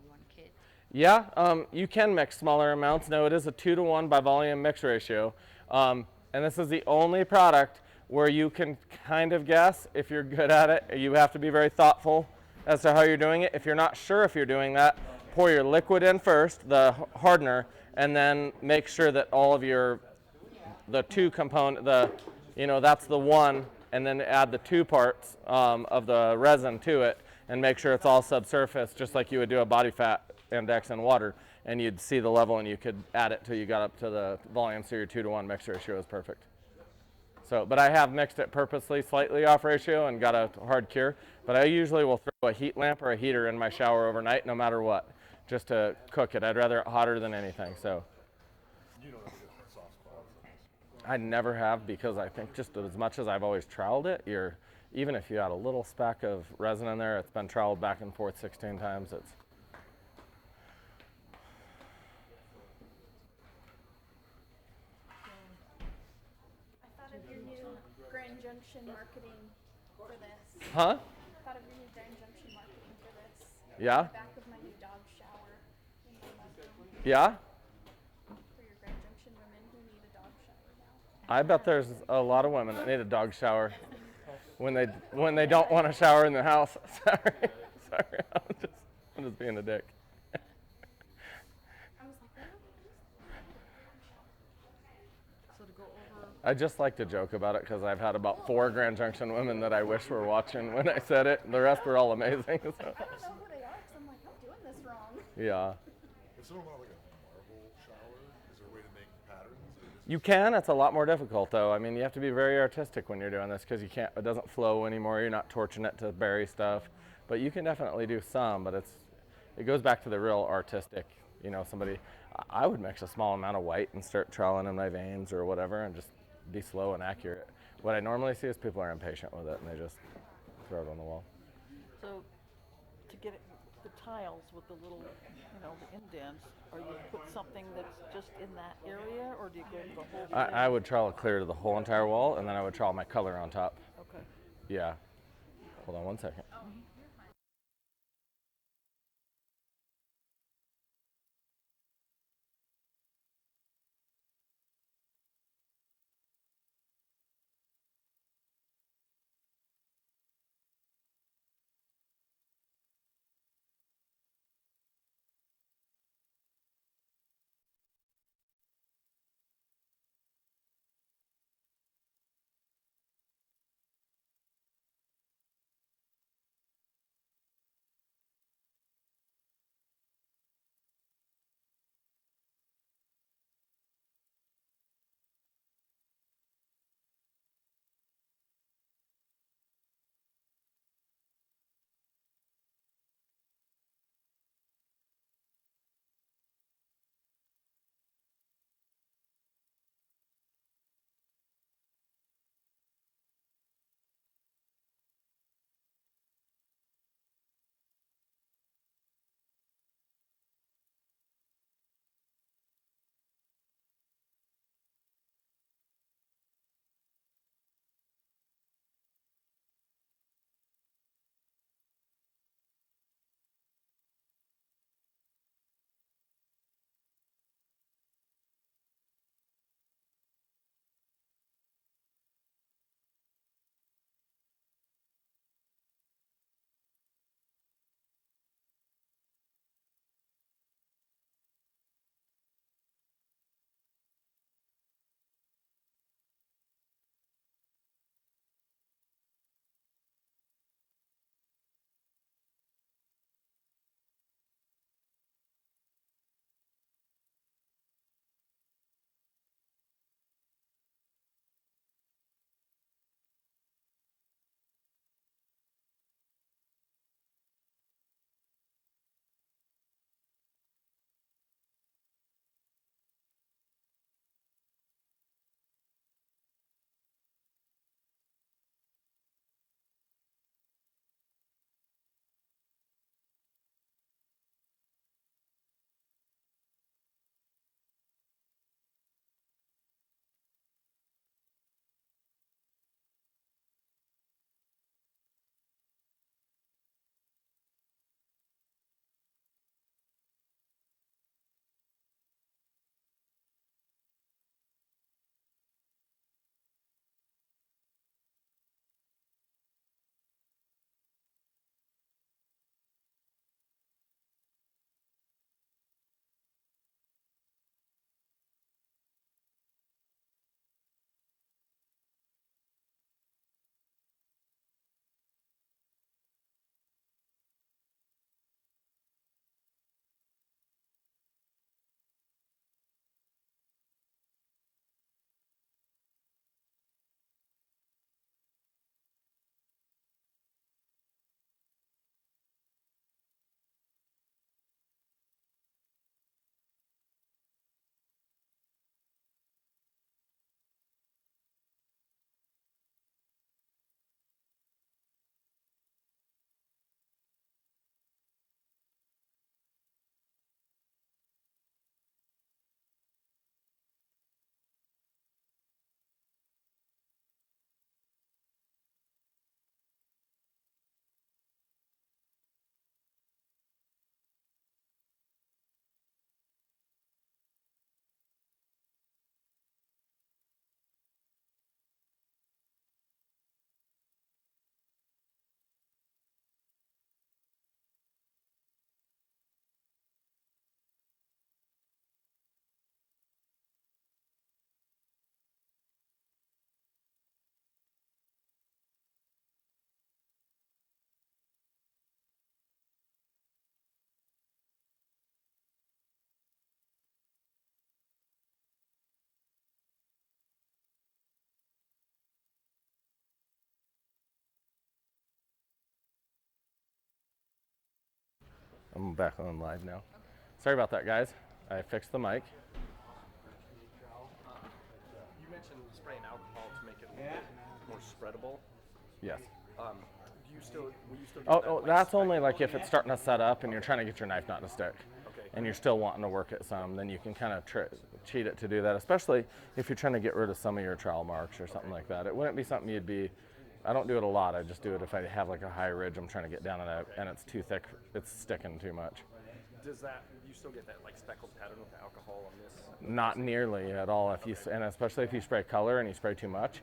1 kit? Yeah, you can mix smaller amounts. No, it is a 2-to-1 by volume mix ratio. And this is the only product where you can kind of guess if you're good at it. You have to be very thoughtful as to how you're doing it. If you're not sure if you're doing that, pour your liquid in first, the hardener, and then make sure that all of the 2 component, that's the 1, and then add the 2 parts of the resin to it, and make sure it's all subsurface, just like you would do a body fat index in water, and you'd see the level, and you could add it till you got up to the volume, so your 2-to-1 mix ratio is perfect. So, but I have mixed it purposely slightly off ratio and got a hard cure, but I usually will throw a heat lamp or a heater in my shower overnight, no matter what, just to cook it. I'd rather it hotter than anything, so. You don't have to get soft spots on this. I never have, because I think just as much as I've always troweled it, even if you add a little speck of resin in there, it's been troweled back and forth 16 times. It's. junction marketing for this. Huh? Thought of your new Grand Junction marketing for this. Yeah? The back of my new dog shower in my mudroom. Yeah? For your Grand Junction women who need a dog shower now. I bet there's a lot of women that need a dog shower when they don't want to shower in the house. Sorry, sorry, I'm just being a dick. I was like, well, So to go over, I just like to joke about it because I've had about 4 Grand Junction women that I wish were watching when I said it. The rest were all amazing. So. I don't know who they are because I'm like, I'm doing this wrong. Yeah. If someone wanted like a marble shower, is there a way to make patterns? Or just You can. It's a lot more difficult, though. I mean, you have to be very artistic when you're doing this because you can't. It doesn't flow anymore. You're not torching it to bury stuff, but you can definitely do some. But it goes back to the real artistic. You know, I would mix a small amount of white and start troweling in my veins or whatever, and just be slow and accurate. What I normally see is people are impatient with it and they just throw it on the wall. so to get it, the tiles with the little, the indents, are you put something that's just in that area, or do you go to the whole thing? I would trowel clear to the whole entire wall, and then I would trowel my color on top. Okay. Yeah. Hold on one second. I'm back on live now. Sorry about that, guys. I fixed the mic. You mentioned spraying alcohol to make it a little bit more spreadable. Yes. Will you still get Oh, that, oh, like, that's speckle only like on if the it's starting to set up and you're trying to get your knife not to stick. Okay. And you're still wanting to work it some, then you can kind of cheat it to do that, especially if you're trying to get rid of some of your trowel marks or something like that. It wouldn't be something you'd be, I don't do it a lot, I just do it if I have like a high ridge I'm trying to get down and it's too thick, it's sticking too much. Does that, you still get that like speckled pattern with the alcohol on this? Not nearly at all, if you, and especially if you spray color and you spray too much.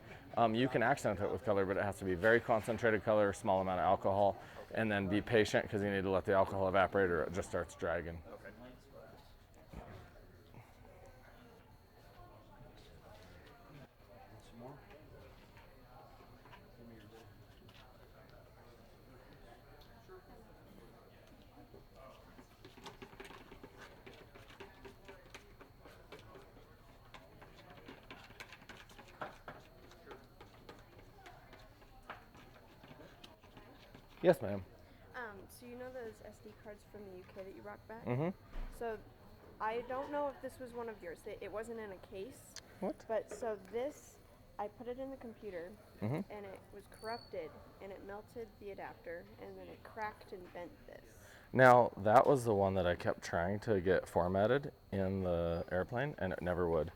You can accent it with color, but it has to be very concentrated color, small amount of alcohol, and then be patient because you need to let the alcohol evaporate or it just starts dragging. Okay. Some more? Yes, ma'am. So you know those SD cards from the UK that you brought back? Mm-hmm. So I don't know if this was one of yours. It wasn't in a case. What? But so this, I put it in the computer, Mm-hmm. and it was corrupted, and it melted the adapter, and then it cracked and bent this. Now, that was the one that I kept trying to get formatted in the airplane, and it never would.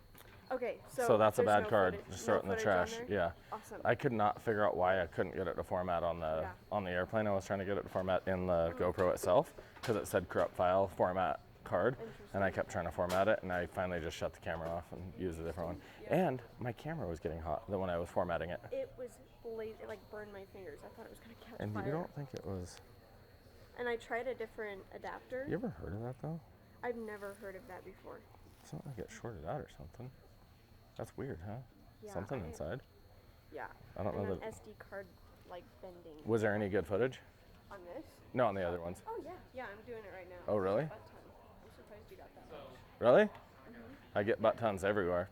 Okay, So that's a there's bad no card. footage- Just no throw it in the footage on trash. there? Yeah. Awesome. I could not figure out why I couldn't get it to format on the airplane. I was trying to get it to format in the GoPro itself because it said corrupt file format card, and I kept trying to format it, and I finally just shut the camera off and used a different one. And my camera was getting hot when I was formatting it. It was it like burned my fingers. I thought it was gonna catch And fire. you don't think it was? And I tried a different adapter. You ever heard of that though? I've never heard of that before. It's not like it shorted out or something. That's weird, huh? Yeah, Something inside. Yeah. I don't know and that. an SD card like bending. Was there any good footage? On this? No, on the other ones. Oh yeah, I'm doing it right now. Oh, really? Butt ton. I'm surprised you got that much. Really? Mm-hmm. I get butt tons everywhere.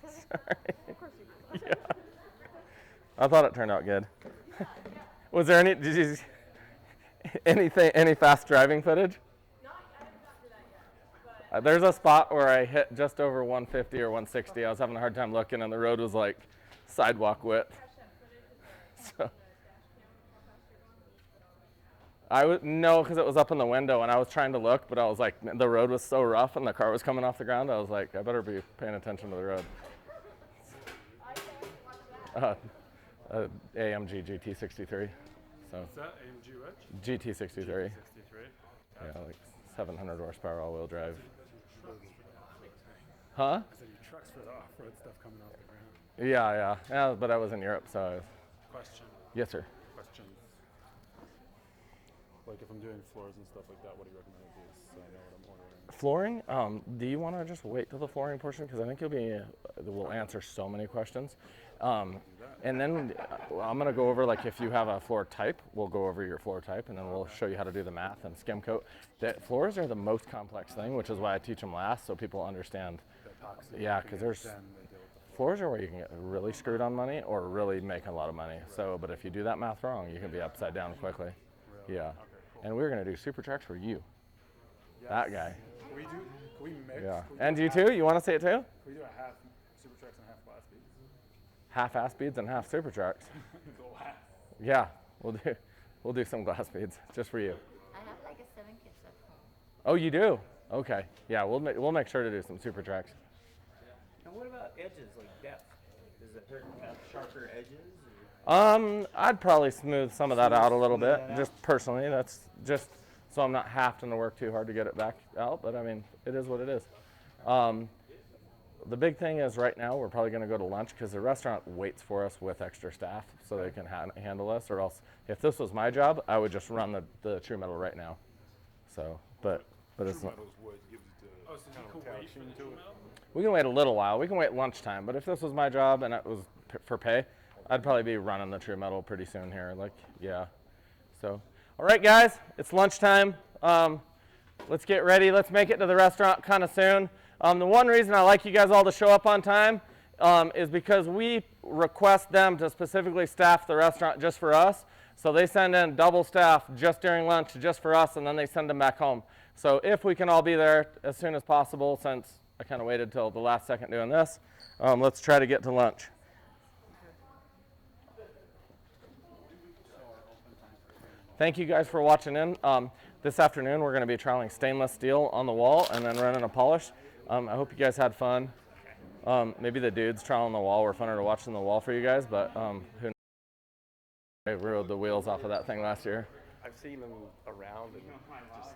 Sorry. Of course you do. Yeah. I thought it turned out good. Was there any? Did you any fast driving footage? No, I haven't gotten to that yet. But There's a spot where I hit just over 150 or 160. I was having a hard time looking, and the road was like sidewalk width. So no, because it was up in the window, and I was trying to look, but I was like, the road was so rough, and the car was coming off the ground. I was like, I better be paying attention to the road. AMG GT63. So. Is that AMG which? GT63. GT63. Yeah, like 700 horsepower all-wheel drive. Huh? I said your trucks for the off-road stuff coming off the ground. Yeah, but I was in Europe, so I was. Question. Yes, sir. Questions. Like if I'm doing floors and stuff like that, what do you recommend I do so I know what I'm ordering? Flooring, do you want to just wait till the flooring portion? Because I think we'll answer so many questions. And then I'm going to go over, like, if you have a floor type, we'll go over your floor type, and then we'll show you how to do the math and skim coat. Floors are the most complex thing, which is why I teach them last, so people understand. Yeah, because there's floors are where you can get really screwed on money or really make a lot of money. So, but if you do that math wrong, you can be upside down quickly. Yeah. And we're going to do super trucks for you. That guy. Can we mix? Yeah. And you too? You want to say it too? Can we do a half super trucks and half glass beads? Half ass beads and half super trucks. Glass. Yeah, we'll do some glass beads just for you. I have like a 7 kits at home. Oh, you do? Okay. Yeah, we'll make sure to do some super trucks. And what about edges, like depth? Does it hurt to have sharper edges? I'd probably smooth some of that out a little bit, just personally. That's just so I'm not having to work too hard to get it back out, but I mean, it is what it is. The big thing is right now we're probably going to go to lunch because the restaurant waits for us with extra staff so they can handle us, or else if this was my job, I would just run the True Metal right now. So, but it's not. Oh, so you can wait for the True Metal? We can wait a little while. We can wait lunchtime, but if this was my job and it was for pay, I'd probably be running the True Metal pretty soon here. Like, yeah. So, all right, guys, it's lunchtime. Let's get ready. Let's make it to the restaurant kind of soon. The one reason I like you guys all to show up on time is because we request them to specifically staff the restaurant just for us. So they send in double staff just during lunch, just for us, and then they send them back home. So if we can all be there as soon as possible, since I kind of waited till the last second doing this, let's try to get to lunch. Thank you guys for watching in. This afternoon we're going to be trialing stainless steel on the wall and then running a polish. I hope you guys had fun. Maybe the dudes trialing the wall were funner to watch than the wall for you guys, but who knows? I rode the wheels off of that thing last year. I've seen them around and just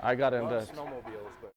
I got love into snowmobiles, but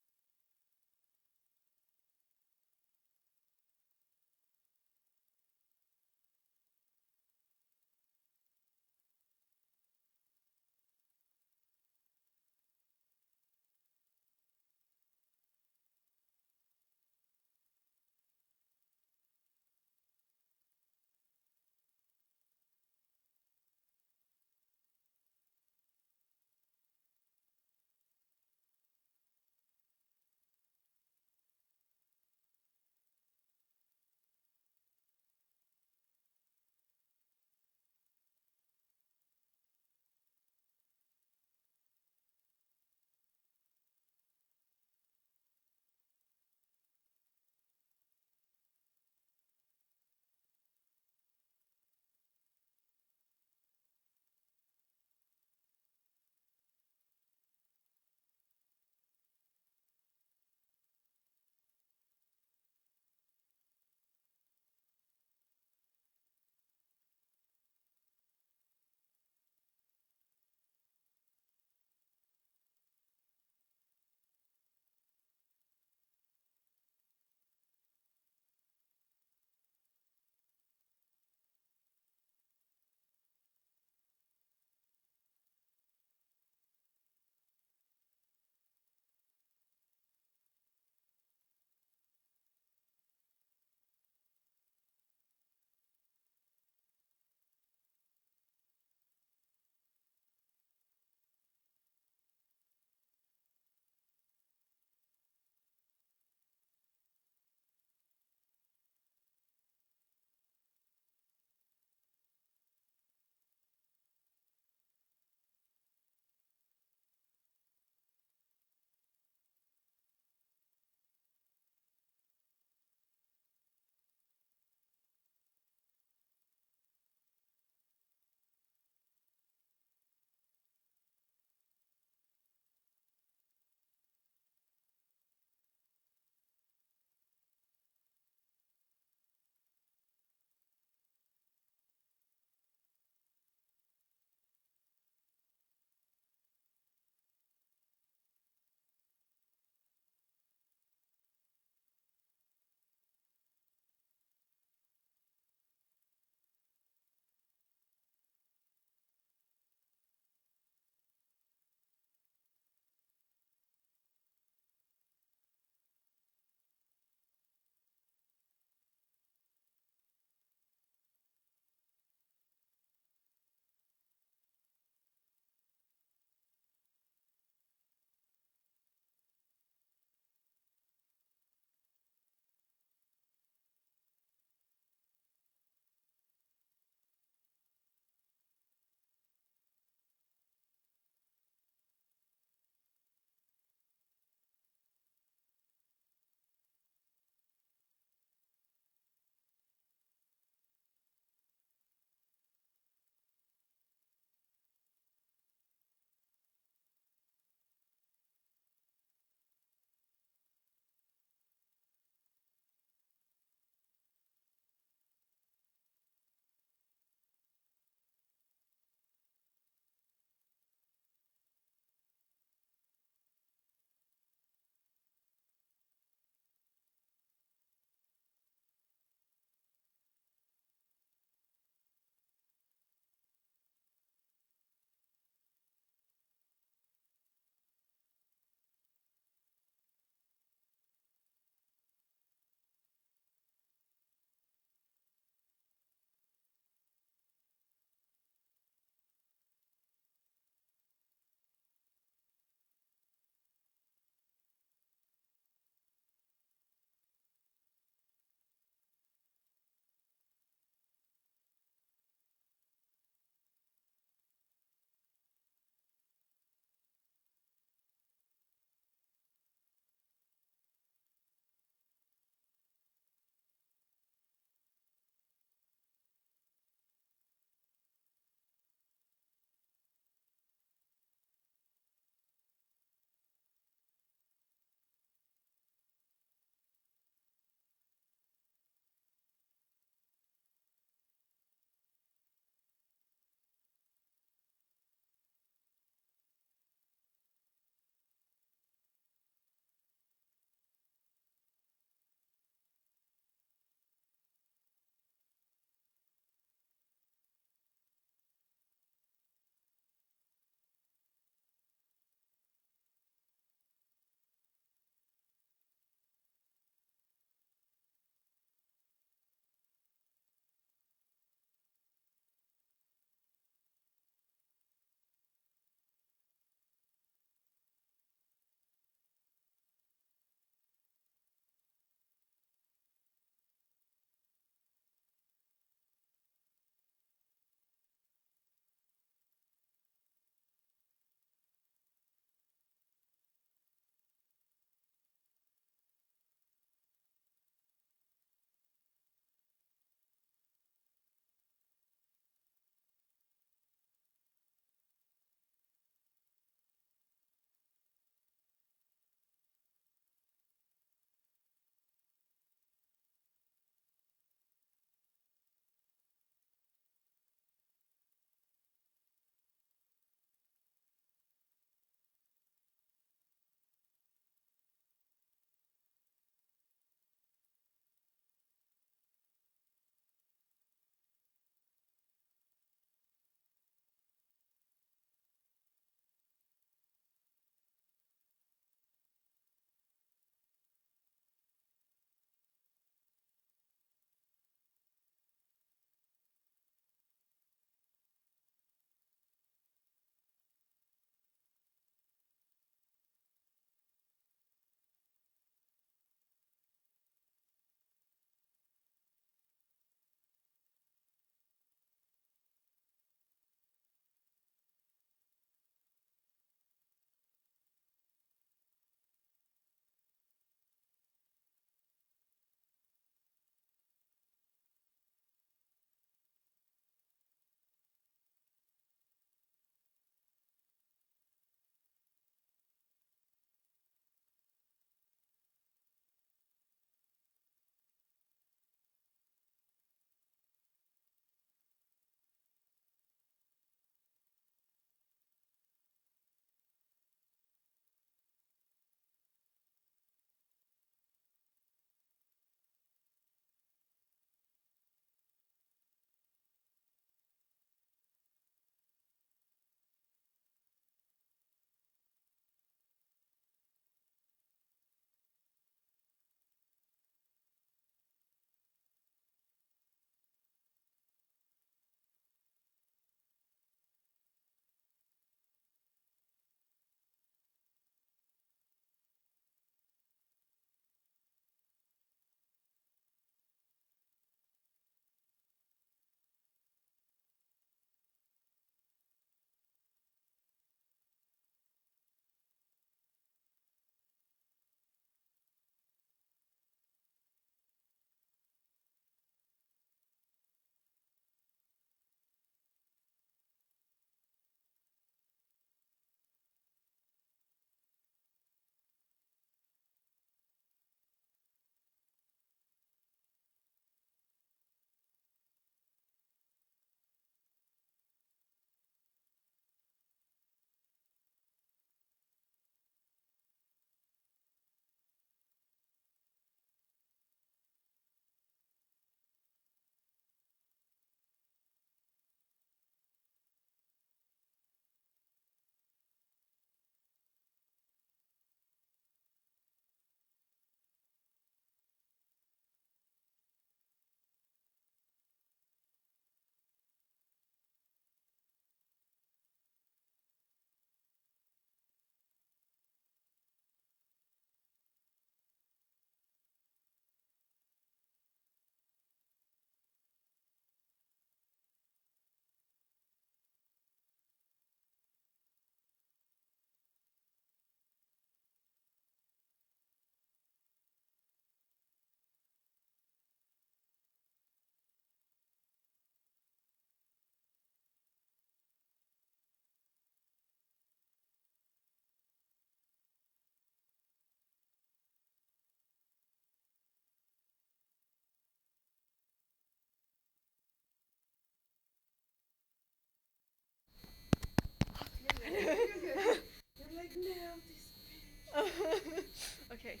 Okay.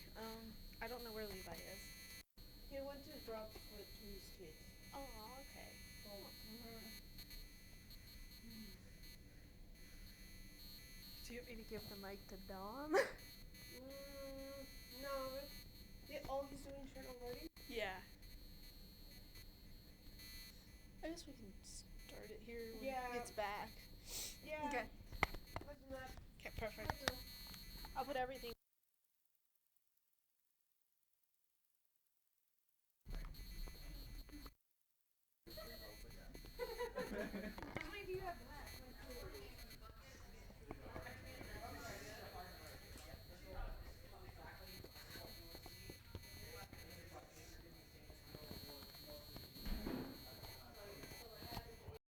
I don't know where Levi is. He went to drop food to his kids. Oh, okay. Do you want me to give the mic to Dom? No. Oh, he's doing shit already? Yeah. I guess we can start it here when Yeah. it's back. Yeah. Okay. Let's do that. Okay, perfect. I'll put everything